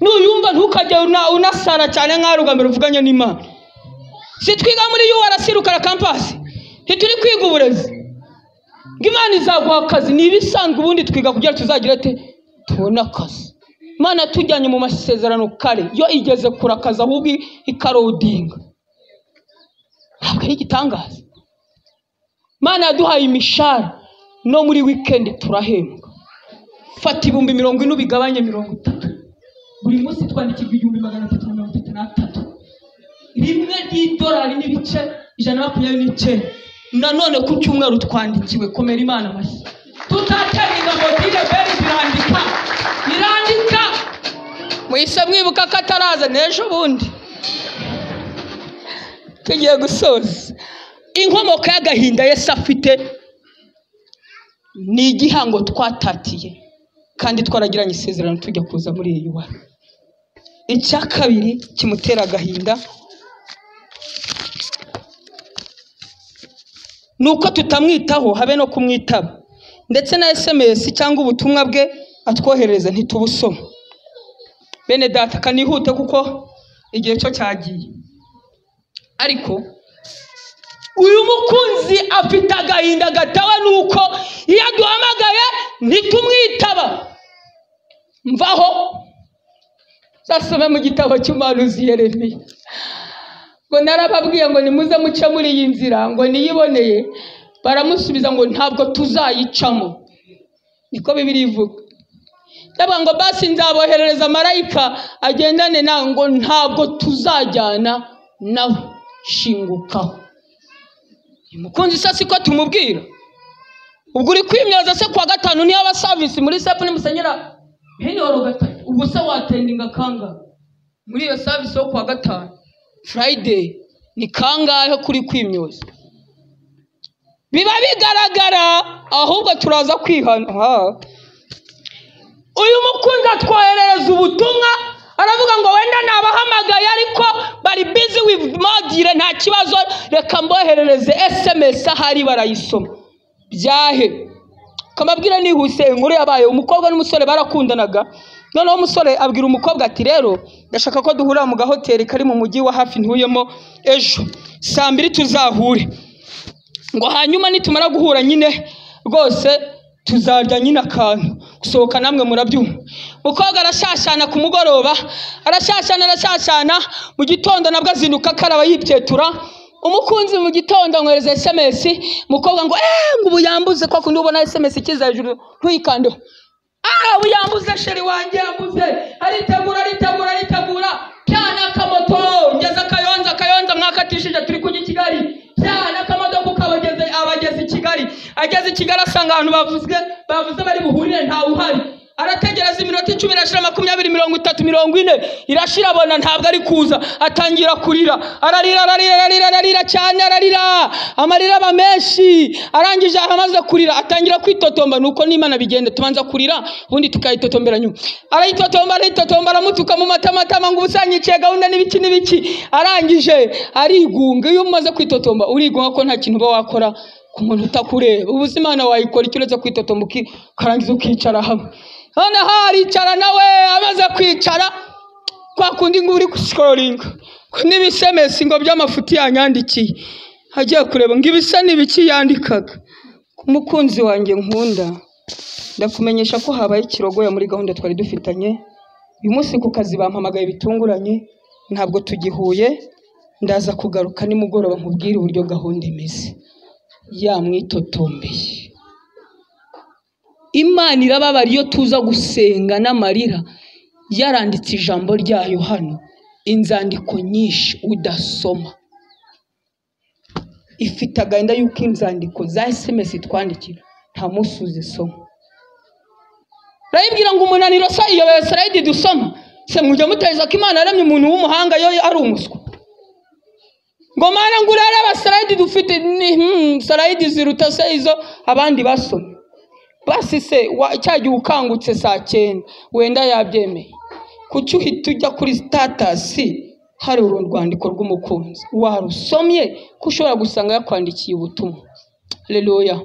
Nuyumva ntukajye unasara cyane nk'arugambira uvuganye n'Imana. Si twiga muri URC campus ntituri kwiga uburezi Imana izaguha akazi nibisanzwe ubundi twiga kugira tuzagira ate tubona akazi. Imana tujyanye mu masezerano kare yo igeze kurakaza ahubwo ikarodinga. Ntabwo ari igitangaza. Imana yaduhaye imishara no muri weekend turahembwa. Fata 40,000 bigabanye 30. Buri munsi twandikirwa 333. Rimwe ry'idolari n'ibice 129. Nanone ku cyumweru twandikiwe komera Imana amashyi. Tutatenga modile beri irandika mwise mwibuka ko ataraza n'ejo bundi tugiye gusoza. Inkomoko y'agahinda Yesu afite ni igihango twatatiye kandi twaragiranye isezerano tujya kuza muri iyi yuwa. Icya kabiri kimutera agahinda nuko tutamwitaho habe no kumwitaba ndetse na SMS cyangwa ubutumwa bwe atwohereza ntitubusoma. Bene data kanihute kuko igihe cyo cyagiye. Ariko uyu mukunzi afite agahinda gatawe nuko iyo aduhamagaye ntitumwitaba. Mvaho zasome mu gitabo cy'umuhanuzi Yeremiya ngo narababwiye ngo nimuze muce muri iyi nzira ngo niyiboneye. Baramusubiza ngo ntabwo tuzayicamo. Niko Bibiliya ivuga. Ndavuga ngo basi nzaboherereza marayika agendane na ngo ntabwo tuzajyana nawe shingukaho. Umukunzi sasi ko tumubwira ubwo uri kwimyaza se kwa gatanu niyo aba service muri sepu ni musenyera hene waro gatanu ubwo se watendinga kanga muri iyo service yo kwa gatanu Friday ni kangahe kuri kwimyoza. Biba bigaragara ahubwo turaza kwihana. Uyu mukunzi atwoherereza ubutumwa aravuga ngo wenda nabahamagaye ariko bari busy with modire nta kibazo reka mboherereze SMS ahari barayisoma. Byahe kamabwira nihuse inkuru yabaye umukobwa n'umusore barakundanaga. Noneho umusore abwira umukobwa ati rero ndashaka ko duhurira mu gahoteli kari mu mujyi wa hafi ntuyemo ejo 2:00 tuzahure, ngo hanyuma nitumara guhura nyine rwose tuzarya nyine akantu gusohoka namwe murabyumva. Umukobwa arashashana ku mugoroba, arashashana mu gitondo nabwo azinduka karaba yibyetura. Umukunzi mu gitondo amwereza SMS, umukobwa ngo ubu yambuze ko kundi ubona SMS kiza hejuru ntuyikandeho. Ubu yambuze sheri wanjye yambuze, aritegura cyana kamoto ngeze Kayonza mwakatishije turi kujya Kigali, cyana kamoto kukabageze abageze Kigali. Ageze Kigali asanga abantu bavuze bari buhurire nta uhari. Arategereza iminota 10 irashira 20 30 40 irashira abona ntabwo ari kuza, atangira kurira. Ararira cyane, amarira aba menshi. Arangije amaze kurira atangira kwitotomba, nuko n'Imana bigende tubanza kurira ubundi tukayitotombera nyuma. Arayitotomba aramutuka mu matama ngo ubusanyiciye gahunda n'ibiki. Arangije arigunga. Iyo umaze kwitotomba urigunga ko nta kintu uba wakora ku muntu utakureba. Ubuzima na wayikora icyo uretse kwitotomba karangiza ukicara hamwe. Hano haricara nawe amaze kwicara kwa kundi ngo uri scrolling n'ibisemesi ngo by'amafuti yanyandikiye, hagiye kureba ngo ibisa n'ibiki yandikaga. Umukunzi wanjye nkunda, ndakumenyesha ko habaye ikirogoya muri gahunda twari dufitanye. Uyu munsi ku kazi bampamagaye bitunguranye, ntabwo tugihuye. Ndaza kugaruka nimugoroba nkubwire uburyo gahunda imeze. Yamwitotombeye. Imana irababara iyo tuza gusenga n'amarira. Yaranditse ijambo ryayo hano, inzandiko nyinshi udasoma. Ifite agahinda yuko inzandiko za SMS twandikira nta munsi uzisoma. Rayibwira ngo umunaniro iyo slide dusoma se mujya muteza ko Imana yaremye umuntu w'umuhanga yo ari umuswa. Ngo Mana ngo urareba slide dufite slide ziruta se izo abandi basoma. Basi se cyagiye ukangutse 9:00 wenda yabyemeye. Kuki uhita ujya kuri status hari urwandiko rw'umukunzi warusomye ko ushobora gusanga yakwandikiye ubutumwa. Haleluya.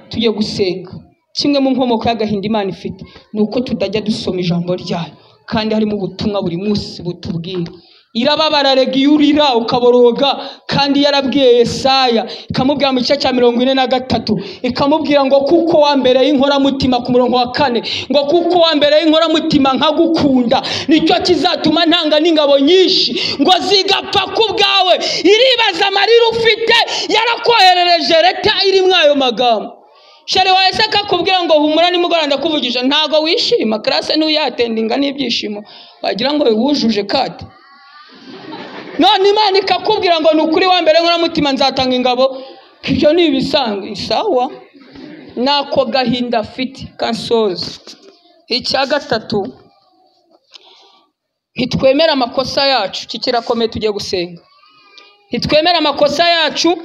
Tujye gusenga. Kimwe mu nkomoko y'agahinda Imana ifite nuko tudajya dusoma ijambo ryayo, kandi harimo ubutumwa buri munsi butubwira. Irababara regiyurira ukaboroga, kandi yarabwiye Yesaya ikamubwira mu gice cya 43 ikamubwira ngo kuko wa mbere y'inkoramutima ku murongo wa 4 ngo kuko wa mbere y'inkoramutima nkagukunda nicyo kizatuma ntanga n'ingabo nyinshi ngo zigapfa ku bwawe. Iribaza amarira ufite yarakoherereje leta iri mwayo magambo. Shari wahise akakubwira ngo humura nimugora ndakuvugisha, ntago wishima classe n'uyatendinga n'ibyishimo wagira ngo wujuje kate. None Imana ikakubwira ngo nukuri wa mbere nk'umutima nzatanga ingabo. Ibyo ni ibisanga isawa nako gahinda afite kansoza. Icya gatatu, ntitwemera amakosa yacu. Kikirakomeye tujye gusenga. Ntitwemera amakosa yacu,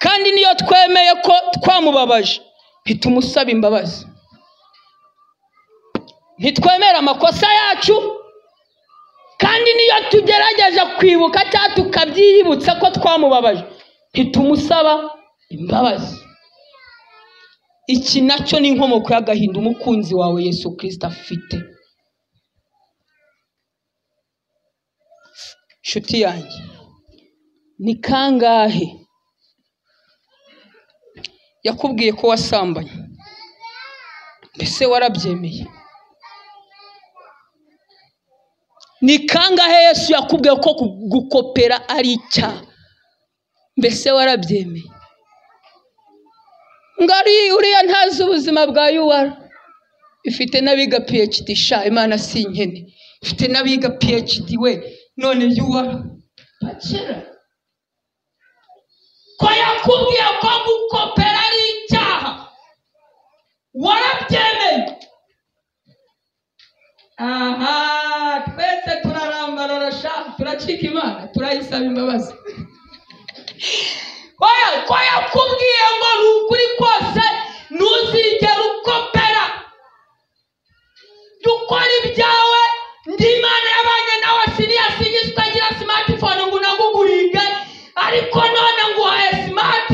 kandi niyo twemeye ko twamubabaje ntitumusaba imbabazi. Ntitwemera amakosa yacu, kandi niyo tugerageje kwibuka cyangwa tukabyiyibutsa ko twamubabaje ntitumusaba imbabazi. Iki nacyo ni inkomoko y'agahinda umukunzi wawe Yesu Kristo afite. Nshuti yanjye, ni kangahe yakubwiye ko wasambanye? Mbese warabyemeye? Ni kangahe Yesu yakubwiye ko gukopera ari icyaha? Mbese warabyemeye? Ngari uriya ntazi ubuzima bwa UR. Ifite n'abiga PhD sha Imana si nkene. Ifite n'abiga PhD we none UR bakira. Ko yakubwiye ko gukopera ari icyaha warabyemeye? Aha, twese turarambarara sha turacika Imana turayisaba imbabazi. Ko yakubwiye ngo nukuri kose ntuzigera ukopera, dukora ibyawe. Ndi Imana yabanye nawe siniyasinyise utagira smartphone ngo nagugurige, ariko none nguhaye smart.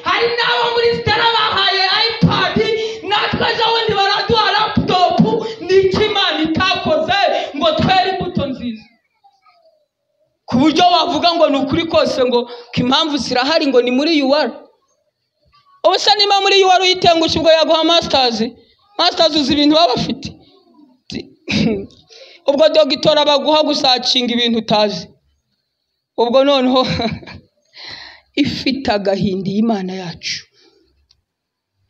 Hari n'abo muri Stella bahaye iPad, natwe ngo ni ukuri kose ngo impamvu zirahari ngo ni muri UR. Ubuse niba muri UR uyitengushye ubwo yaguha masters uzi ibintu baba bafite. Ubwo dogitora baguha gusacinga ibintu utazi. Ubwo noneho ifite agahinda y'Imana yacu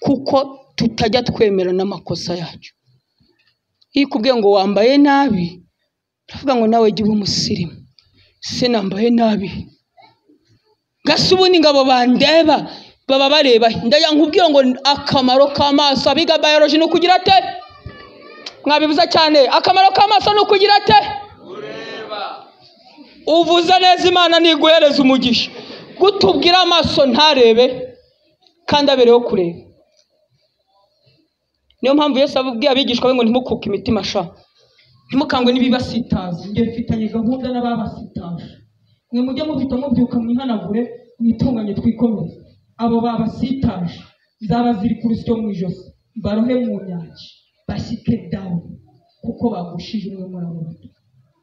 kuko tutajya twemera n'amakosa yacu. Ikubwiye ngo wambaye nabi uravuga ngo nawe jya umusirimu. Se nambaye nabi gasubuni ngabo bandeba baba bareba ndaya nkubwiye ngo akamaro k'amaso abiga biology no kugira ate mwabibuza cyane akamaro k'amaso no kugira ate ureba uvuza neza Imana niguhereza umugisha gutubwira amaso ntarebe kandi abereho kureba. Niyo mpamvu Yesu abubwiye abigishwa be ngo ntimukuke imitima sha ntimukangwe n'ibibasitaza ngiye mfitanye gahunda n'ababasitaje mwe mujye mufite mubyuka mwihanagure mwitunganye twikomeze abo babasitaje zaba ziri ku rusyo mu ijosi barohe mu nyanja bashyike down kuko bagushije umwe muri abo bato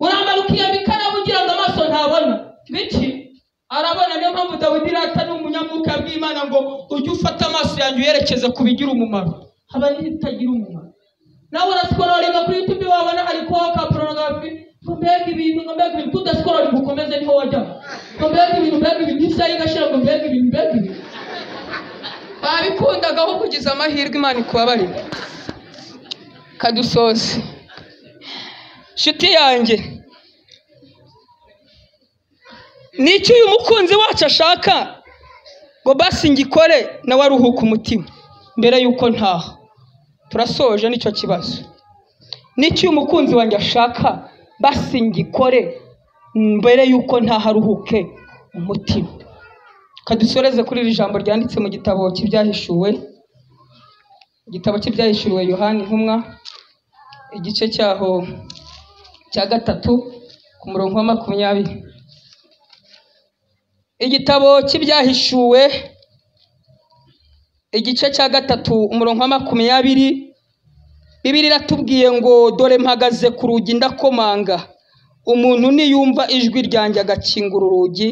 urambara ukiyambikana bugira ngo amaso ntabona biki arabona. Niyo mpamvu Dawidi rata n'umunyamwuka bw'Imana ngo ujye ufata amaso yanjye uyerekeze ku bigira umumaro haba n'ibitagira umumaro. Nawe urasikoraringa kuri YouTube wabona hari kwa pornography mbega ibintu tudasikoraringa ukomeze niho wajya mbega ibintu isaha igashira ngo mbega ibintu babikundaga aho kugiza amahirwe Imana ikubabarira. Kadusoze shuti yanjye n'icyo uyu mukunzi wacu ashaka ngo basi ngikore nawe aruhuka umutima mbere yuko ntaha. Turasoje nicyo kibazo. N'icyo uyu mukunzi wanjye ashaka basi ngikore mbere yuko ntaharuhuke umutima. Kadusoreze kuri iri jambo ryanditse mu gitabo cy'ibyahishuwe. Igitabo cy'ibyahishuwe Yohana intumwa igice cyaho cya 3 ku murongo wa 20. Igitabo cy'ibyahishuwe igice cya 3 umurongo wa 20. Bibiri iratubwiye ngo dore mpagaze ku rugi ndakomanga umuntu niyumva ijwi ryanjye agakingura urugi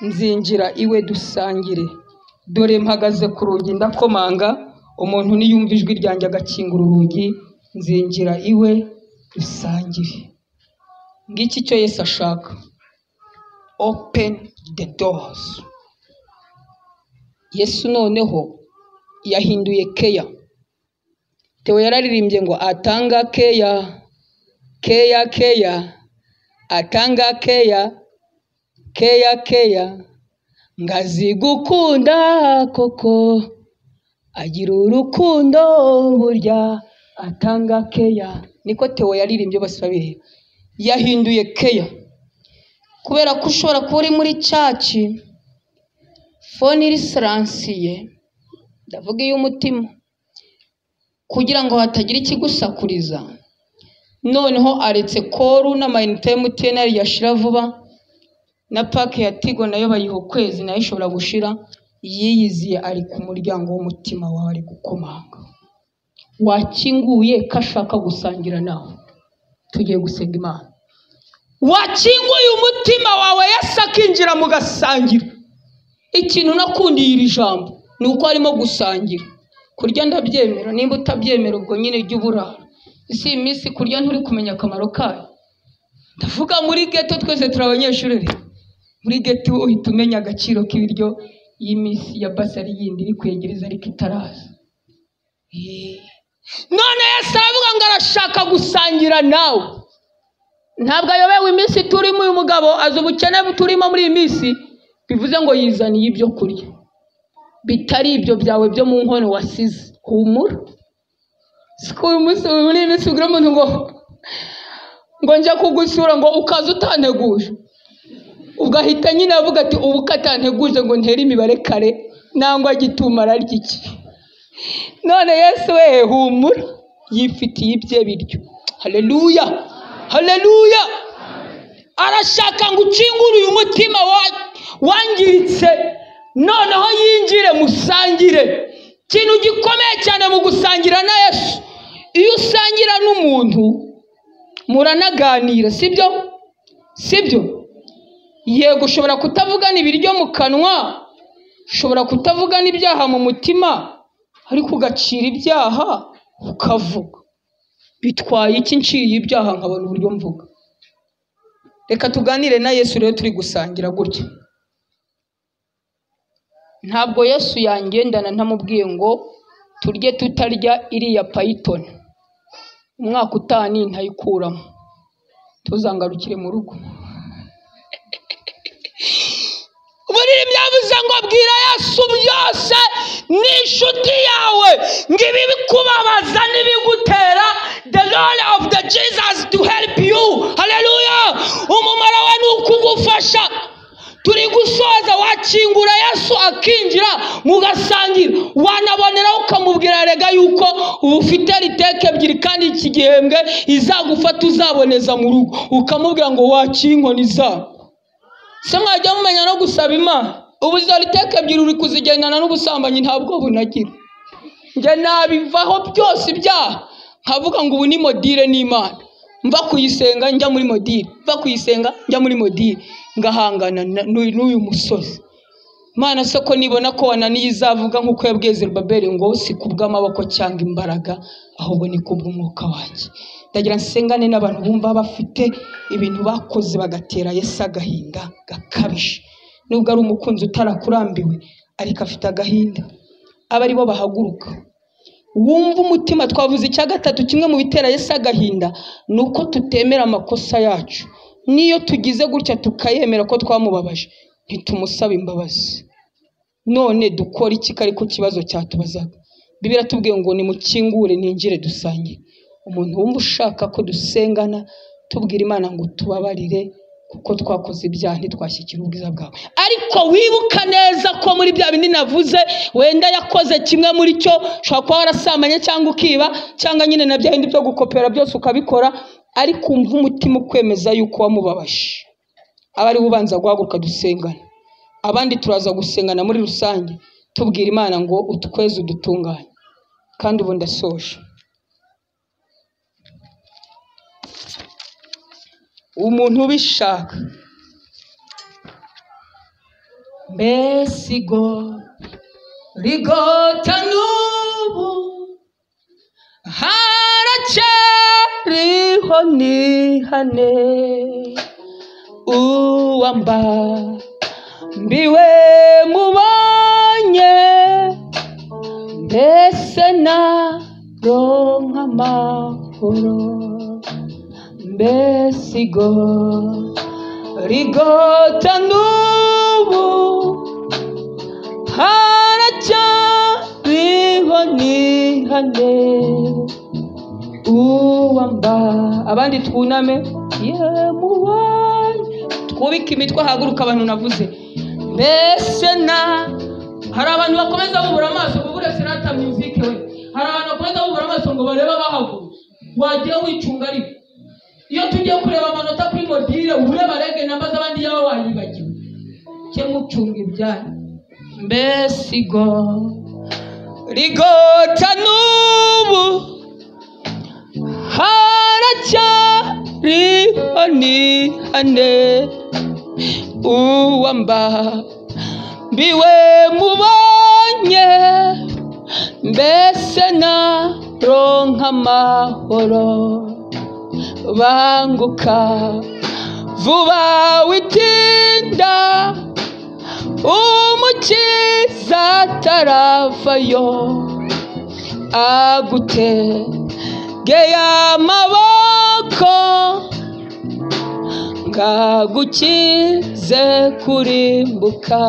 nzinjira iwe dusangire. Dore mpagaze ku rugi ndakomanga umuntu niyumva ijwi ryanjye agakingura urugi nzinjira iwe dusangire. Ngiki cyo Yesu ashaka. Open the doors. Yesu noneho yahinduye keya. Theo yararirimbye ngo atanga keya atanga keya ngazi gukunda koko agira urukundo burya atanga keya. Niko Theo yaririmbye bose babiri. Yahinduye keya kubera ko ushobora kuba uri muri caci fone iri siransiye ndavuga iy'umutima kugira ngo hatagira ikigusakuriza. Noneho aretse koru n'amayinite MTN yashira vuba na pake ya Tigo nayo bayiha ukwezi nayo ishobora gushira. Yiyiziye ari ku muryango w'umutima wawe ari gukomanga. Wakinguye kashaka gusangira nawe. Tugiye gusenga Imana. Wakinguye umutima wawe Yesu akinjira mu gasangira. Ikintu nakundiye iri jambo nuko arimo gusangira. Kurya ndabyemera nimba utabyemera ubwo nyine jya uburara. Isi iminsi kurya nturi kumenya akamaro kayo. Ndavuga muri ghetto twese turabanyeshuri. Muri ghetto uhita umenya agaciro k'ibiryo y'imisi ya basari yindi iri kwegereza ariko itaraza. None Yesu aravuga ngo arashaka gusangira nawe. Ntabwo ayobewe iminsi turimo uyu mugabo azi ubukene turimo muri iyi minsi bivuze ngo yizaniye ibyo kurya bitari ibyo byawe byo mu nkono wasize. Humura sikuru umunsi muri iminsi ugira umuntu ngo njya kugusura ngo ukaza utanteguje ugahita nyine avuga ati ubu katanteguje ngo ntere imibare kare nangwa gitumara ryiki. None Yesu we humura yifitiye ibye biryo. Haleluya haleluya. Arashaka ngo ukingure uyu mutima wangiritse noneho yinjire musangire. Kintu gikomeye cyane mu gusangira na Yesu, iyo usangira n'umuntu muranaganira, sibyo yego ushobora kutavugana ibiryo mu kanwa, ushobora kutavugana ibyaha mu mutima, ariko ugacira ibyaha ukavuga. Bitwaye iki nciye ibyaha nkabona uburyo mvuga? Reka tuganire na Yesu rero turi gusangira gutya. Ntabwo Yesu yangendana ntamubwiye ngo turye tutarya iriya Python. Umwaka utaha nintayikuramo tuzangarukire mu rugo. Buriri byavuze ngo bwira Yesu byose n'inshuti yawe ngo ibi bikubabaza n'ibigutera, the Lord of the Jesus to help you. Hallelujah. Umumaro we ni ukugufasha. Turi gusoza, wakingura Yesu akinjira mugasangira, wanaboneraho ukamubwira rega yuko ubu ufite riteke ebyiri kandi iki gihembwe izagufata uzaboneza mu rugo, ukamubwira ngo wakinkoni zawe. Se mwajya mumenya no gusaba Imana? Ubu izo riteke ebyiri uri kuzigendana n'ubusambanyi ntabwo bunagira. Njye nabivaho byose ibyaha nkavuga ngo ubu ni modire n'Imana, mva kuyisenga njya muri modire, mva kuyisenga njya muri modire, ngahangana n'uyu musozi. Imana se ko nibona ko wananiye izavuga nk'uko yabwiye Zerubabeli ngo si kubw'amaboko cyangwa imbaraga ahubwo ni kubw'umwuka wanjye. Ndagira nsengane n'abantu bumva bafite ibintu bakoze bagatera Yesu agahinda gakabije. Nubwo ari umukunzi utarakurambiwe ariko afite agahinda, aba ari bo bahaguruka. Wumva umutima. Twavuze icya gatatu, kimwe mu bitera Yesu agahinda nuko tutemera amakosa yacu. Niyo tugize gutya tukayemera ko twamubabaje ntitumusaba imbabazi. None dukora iki kari ku kibazo cyatubazaga? Bibiliya tubwiye ngo nimukingure ninjire dusangire. Umuntu wumva ushaka ko dusengana tubwira Imana ngo tubabarire kuko twakoze ibyaha ntitwashyikira ubwiza bwawe. Ariko wibuka neza ko muri bya bindi navuze wenda yakoze kimwe muri cyo, ushobora kuba warasamanye cyangwa ukiba cyangwa nyine na bya bindi byo gukopera byose ukabikora, ariko umva umutima ukwemeza yuko wamubabaje. Aba ari ubanza guhaguruka dusengana, abandi turaza gusengana muri rusange tubwira Imana ngo utweze udutunganye. Kandi ubu ndasoje. Umuntu ubishaka mbesigo rigota n'ubu haracyariho nihane uwamba mbiwe mubanye mbese naronka amahoro. Mbesigo rigota n'ubu haracyariho nihane uwamba. Abandi twuname mubanye, twubike imitwe, haguruka abantu navuze. Mbese hari abantu bakomeza bubura amaso bubure Sirata music we, hari abantu bakomeza bubura amaso ngo barebe bahagurutse. Wagiye wicunga ariko iyo tugiye kureba amanota kuri modire ureba rege nambaza abandi yaba wayibagiwe cye mucunga ibyaha. Mbesigo rigota n'ubu haracyariho nihane uwamba mbiwe mubanye mbese naronka amahoro. Banguka vuba witinda umukiza ataravayo agutegeye amaboko ngagukize kurimbuka.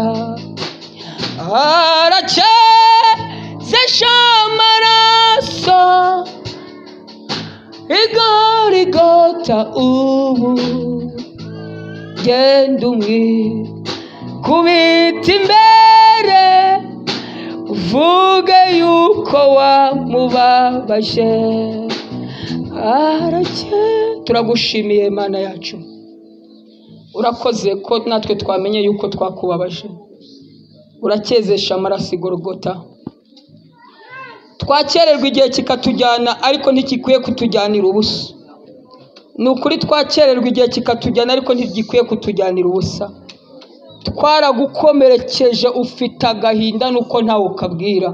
Aracyezesha amaraso igorigota ubu genda umwikubita imbere uvuge yuko wamubabaje. Turagushimiye Mana yacu, urakoze ko natwe twamenye yuko twakubabaje. Uracyezesha amaraso igorogota. Twakererwa igihe kikatujyana ariko ntikikwiye kutujyanira ubusa. Ni ukuri twakererwa igihe kikatujyana ariko ntigikwiye kutujyanira ubusa. twaragukomerekeje, ufite agahinda nuko ntawe ukabwira.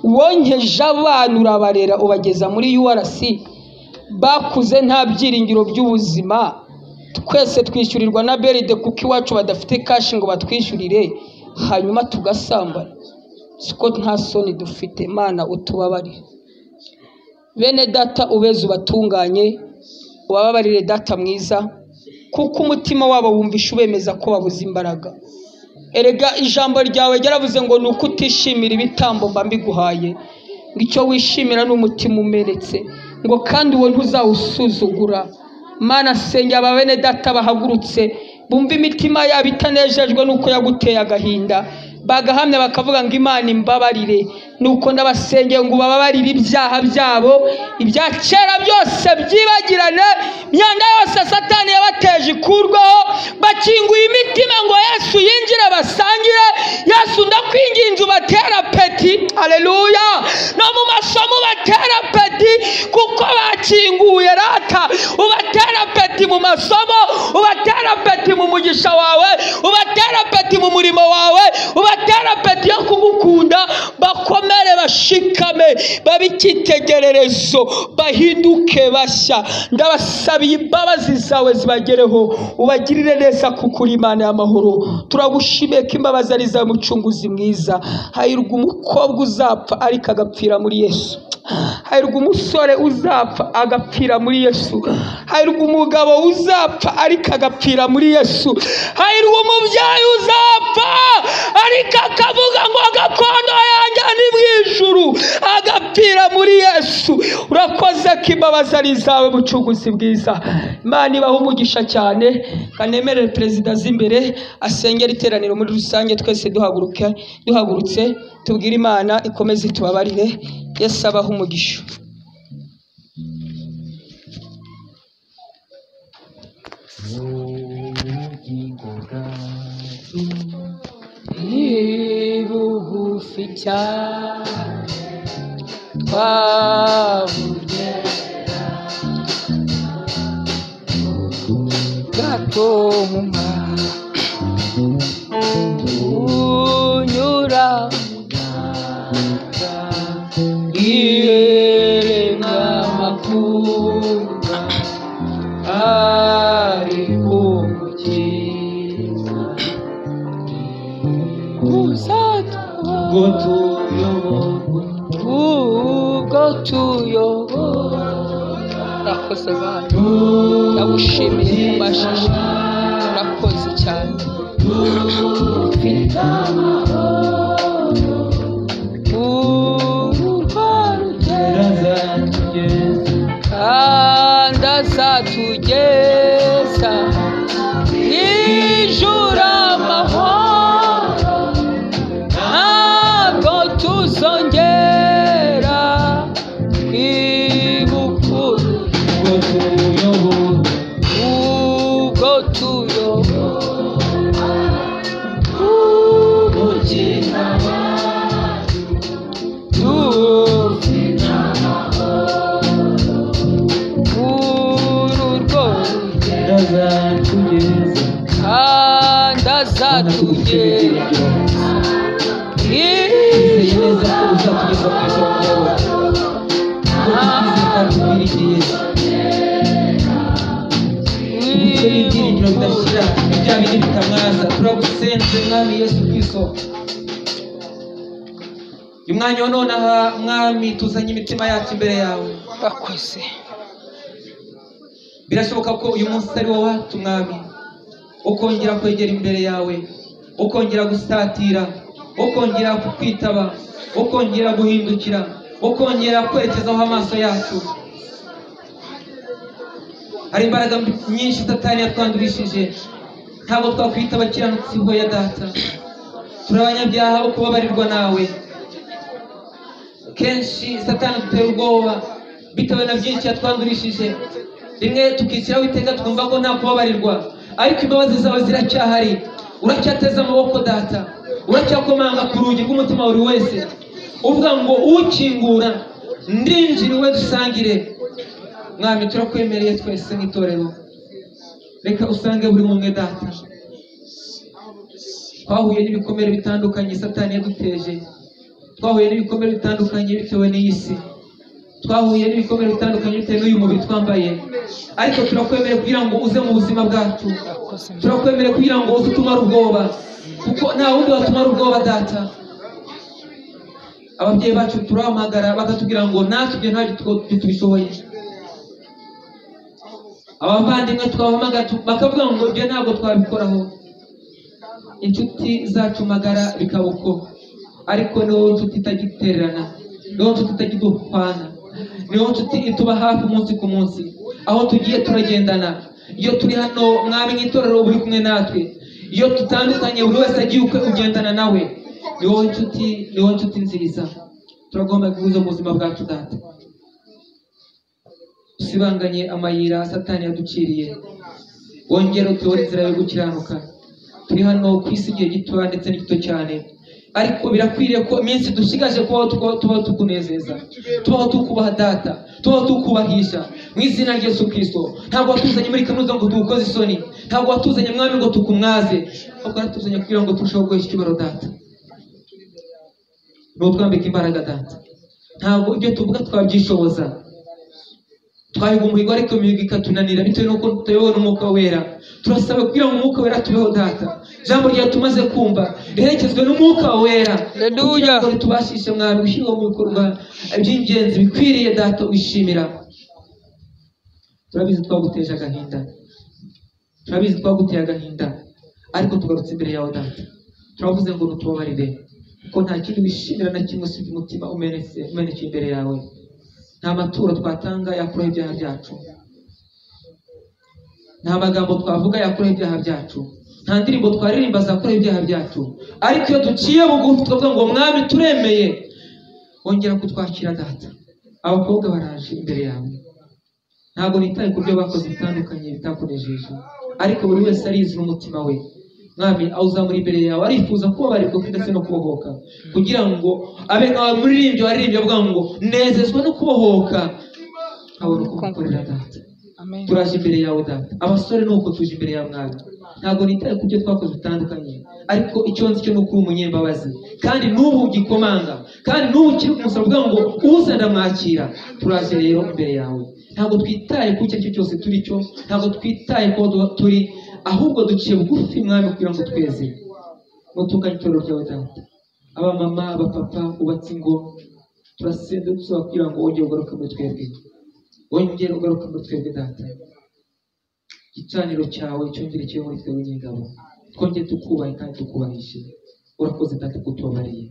Wonkeje abana urabarera ubageza muri URC, bakuze nta byiringiro by'ubuzima. Twese twishyurirwa na beride kuko iwacu badafite kashi ngo batwishyurire, hanyuma tugasambana. Siko nta soni dufite. Mana utubabarire. Bene data ubeze ubatunganye, ubababarire data mwiza, kuko umutima wabo wumvisha ubemeza ko babuze imbaraga. Erega ijambo ryawe ryaravuze ngo nuko utishimira ibitambo mba mbiguhaye, ngo icyo wishimira n'umutima umenetse, ngo kandi uwo ntuzawusuzugura. Mana senge aba bene data bahagurutse bumva imitima yabo itanejejwe nuko yaguteye agahinda, bagahamya bakavuga ngo Imana imbabarire. Nuko ndabasengeye ngo ubabarire ibyaha byabo, ibya kera byose byibagirane, imyanda yose Satani yabateje ikurwaho, bakinguye imitima ngo Yesu yinjire basangire. Yesu ndakwinginze ubatera peti, haleluya, no mu masomo batera peti kuko bakinguye rata. Ubatera peti mu masomo, ubatera peti mu mugisha wawe, ubatera peti mu murimo wawe, ubatera peti yo kugukunda, bakomere bashikame, babikitegererezo, bahinduke bashya. Ndabasabiye imbabazi zawe zibagereho, ubagirire neza kuko uri Imana y'amahoro. Turagushimiye ko imbabazi ari zawe mucunguzi mwiza. Hahirwa umukobwa uzapfa ariko agapfira muri Yesu. Hahirwa umusore uzapfa agapfira muri Yesu. Hahirwa umugabo uzapfa ariko agapfira muri Yesu. Hahirwa umubyeyi uzapfa ariko akavuga ngo gakondo yanjye ni mu ijuru, agapfira muri Yesu. Urakoze ko imbabazi ari zawe mucunguzi bwiza. Imana ibahe umugisha cyane. Kanemerere perezida z'imbere asengera iteraniro muri rusange, twese duhagurutse tubwire Imana ikomeze tubabarire. Yesu abahe umugisha. Ni bugufi cyane twabugera gato mu mwanya unyura irenga makuba ariko mukiza ubwo tuyobora. Urakoze Bana, ndagushimiye kubashije, urakoze cyane. Kandi azatugeza ijuru amahoro, ntabwo tuzongera kwibuka ubwo tuyobora umukino wacu dufite amahoro. Uru rwogera azatugeza kandi azatugeza turagusenze Mwami Yesu Kristo. Uyu mwanya wa none aha Mwami tuzanye imitima yacu imbere yawe. Urakoze. Birashoboka ko uyu munsi ari wowe watu Mwami, ukongera kwegera imbere yawe, ukongera gusatira, ukongera kukwitaba, ukongera guhindukira, ukongera kwerekezaho amaso yacu. Hari imbaraga nyinshi Satani yatwandurishije, ntabwo twakwita abakiranutsi ho ya data. Turi abanyabyaha bo kubabarirwa nawe. Kenshi Satani dutera ubwoba bitewe na byinshi yatwandurishije, rimwe tukiciraho iteka twumva ko nta kubabarirwa, ariko imbabazi zawe ziracyahari. Uracyateza amaboko data, uracyakomanga ku rugi rw'umutima buri wese, uvuga ngo ukingura ndinjiriwe dusangire. Mwami turakwemereye twese nk'itorero, reka usange buri mumwe data. twahuye n'ibikomere bitandukanye satani yaduteje, twahuye n'ibikomere bitandukanye bitewe n'iyi si, twahuye n'ibikomere bitandukanye bitewe n'uyu mubiri twambaye, ariko turakwemerera kugira ngo uze mu buzima bwacu, turakwemerera kugira ngo uze utumare ubwoba, kuko nta wundi watumara ubwoba Data. Ababyeyi bacu turahamagara bakatubwira ngo natwe ntabwo tubishoboye, abavandimwe twahamagara bakavuga ngo ibyo ntabwo twabikoraho, inshuti zacu magara bikaba uko, ariko niwo nshuti itagitererana, niwo nshuti itagidupfana, niwo nshuti ituba hafi umunsi ku munsi, aho tugiye turagendana. Iyo turi hano mwami nk'itorero uri kumwe natwe, iyo tutandukanye buri wese agiye ukwe ugendana nawe, niwo nshuti nziza. Turagomba guhuza mu buzima bwacu Data, usibanganye amayira satani yaduciriye, wongere utuyobore inzira yo gukiranuka. Turi hano ku isi igihe gitoya ndetse n'igito cyane, ariko birakwiriye ko iminsi dusigaje tubaho tukunezeza, tubaho tukubaha Data, tubaho tukubahisha mu izina rya Yesu Kristo. Ntabwo watuzanye muri kaminuza ngo tugukoze isoni, ntabwo watuzanye mwami ngo tukumwaze, ahubwo watuzanye kugira ngo turusheho guhesha icyubahiro Data, n'utwambika imbaraga Data. Ntabwo ibyo tuvuga twabyishoboza, twahiga umuhigo ariko imihigo ikatunanira bitewe n'uko tutayobowe n'umwuka wera. Turasaba kugira ngo umwuka wera tubeho Data, ijambo ryawe tumaze kumva riherekezwe n'umwuka wera, kugira ngo ritubashishe mwami gushyirwa mu bikorwa by'ingenzi bikwiriye Data wishimira. Turabizi twaguteje agahinda, turabizi twaguteye agahinda, ariko tugarutse imbere yawe Data, turavuze ngo nutubabarire, kuko nta kintu wishimira na kimwe usibye umutima umenekeye imbere yawe. Nta maturo twatanga yakuraho ibyaha byacu, nta magambo twavuga yakuraho ibyaha byacu, nta ndirimbo twaririmba zakuraho ibyaha byacu, ariko iyo duciye bugufi tukavuga ngo mwami turemeye, wongera kutwakira Data. Abakobwa baraje imbere yawe, ntabwo nitaye ku byo bakoze bitandukanye bitakunejeje, ariko buri wese arizi n'umutima we mwami, awuzamura imbere yawe, arifuza kubabarirwa ndetse no kubohoka, kugira ngo abe nkawe muririmbyi waririmbye avuga ngo nezezwa no kubohoka, abona uko mukorera Data. Turaje imbere yawe Data, abasore nuko tuje imbere yawe mwami, ntabwo nitaye ku byo twakoze bitandukanye, ariko icyo nzi cyo ni ukuri umunyembabazi, kandi n'ubu ugikomanga, kandi n'ubu ukiri kumusaba uvuga ngo uza ndamwakira. Turaje rero imbere yawe, ntabwo twitaye ku icyo cyose turi cyo, ntabwo twitaye ko turi, ahubwo duciye bugufi mwami kugira ngo tweze mutunganye itorero ryawe Data. Abamama, abapapa ubatse ingo, turasenze dusaba kugira ngo wongere ugaruke muri twebwe, wongere ugaruke muri twebwe Data. Igicaniro cyawe cyongere kibe muri twebwe nyingabo, twongere tukubahe kandi tukubahishe. Urakoze Data kutubabariye,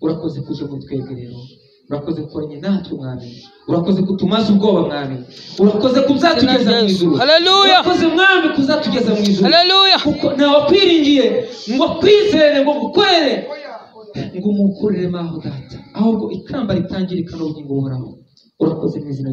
urakoze kuje muri twebwe rero, urakoze kukoranye natwe mwami, urakoze kutumaza ubwoba mwami, urakoze kuzatugeza mu ijuru. Haleluya! Urakoze mwami kuzatugeza mu ijuru. Haleluya! Kuko ntawe kwiringiye ngo kwizere ngo gukorere ngo umukorere maho Data, ahubwo ikamba ritangirika n'ubugingo buhoraho. Urakoze mu izina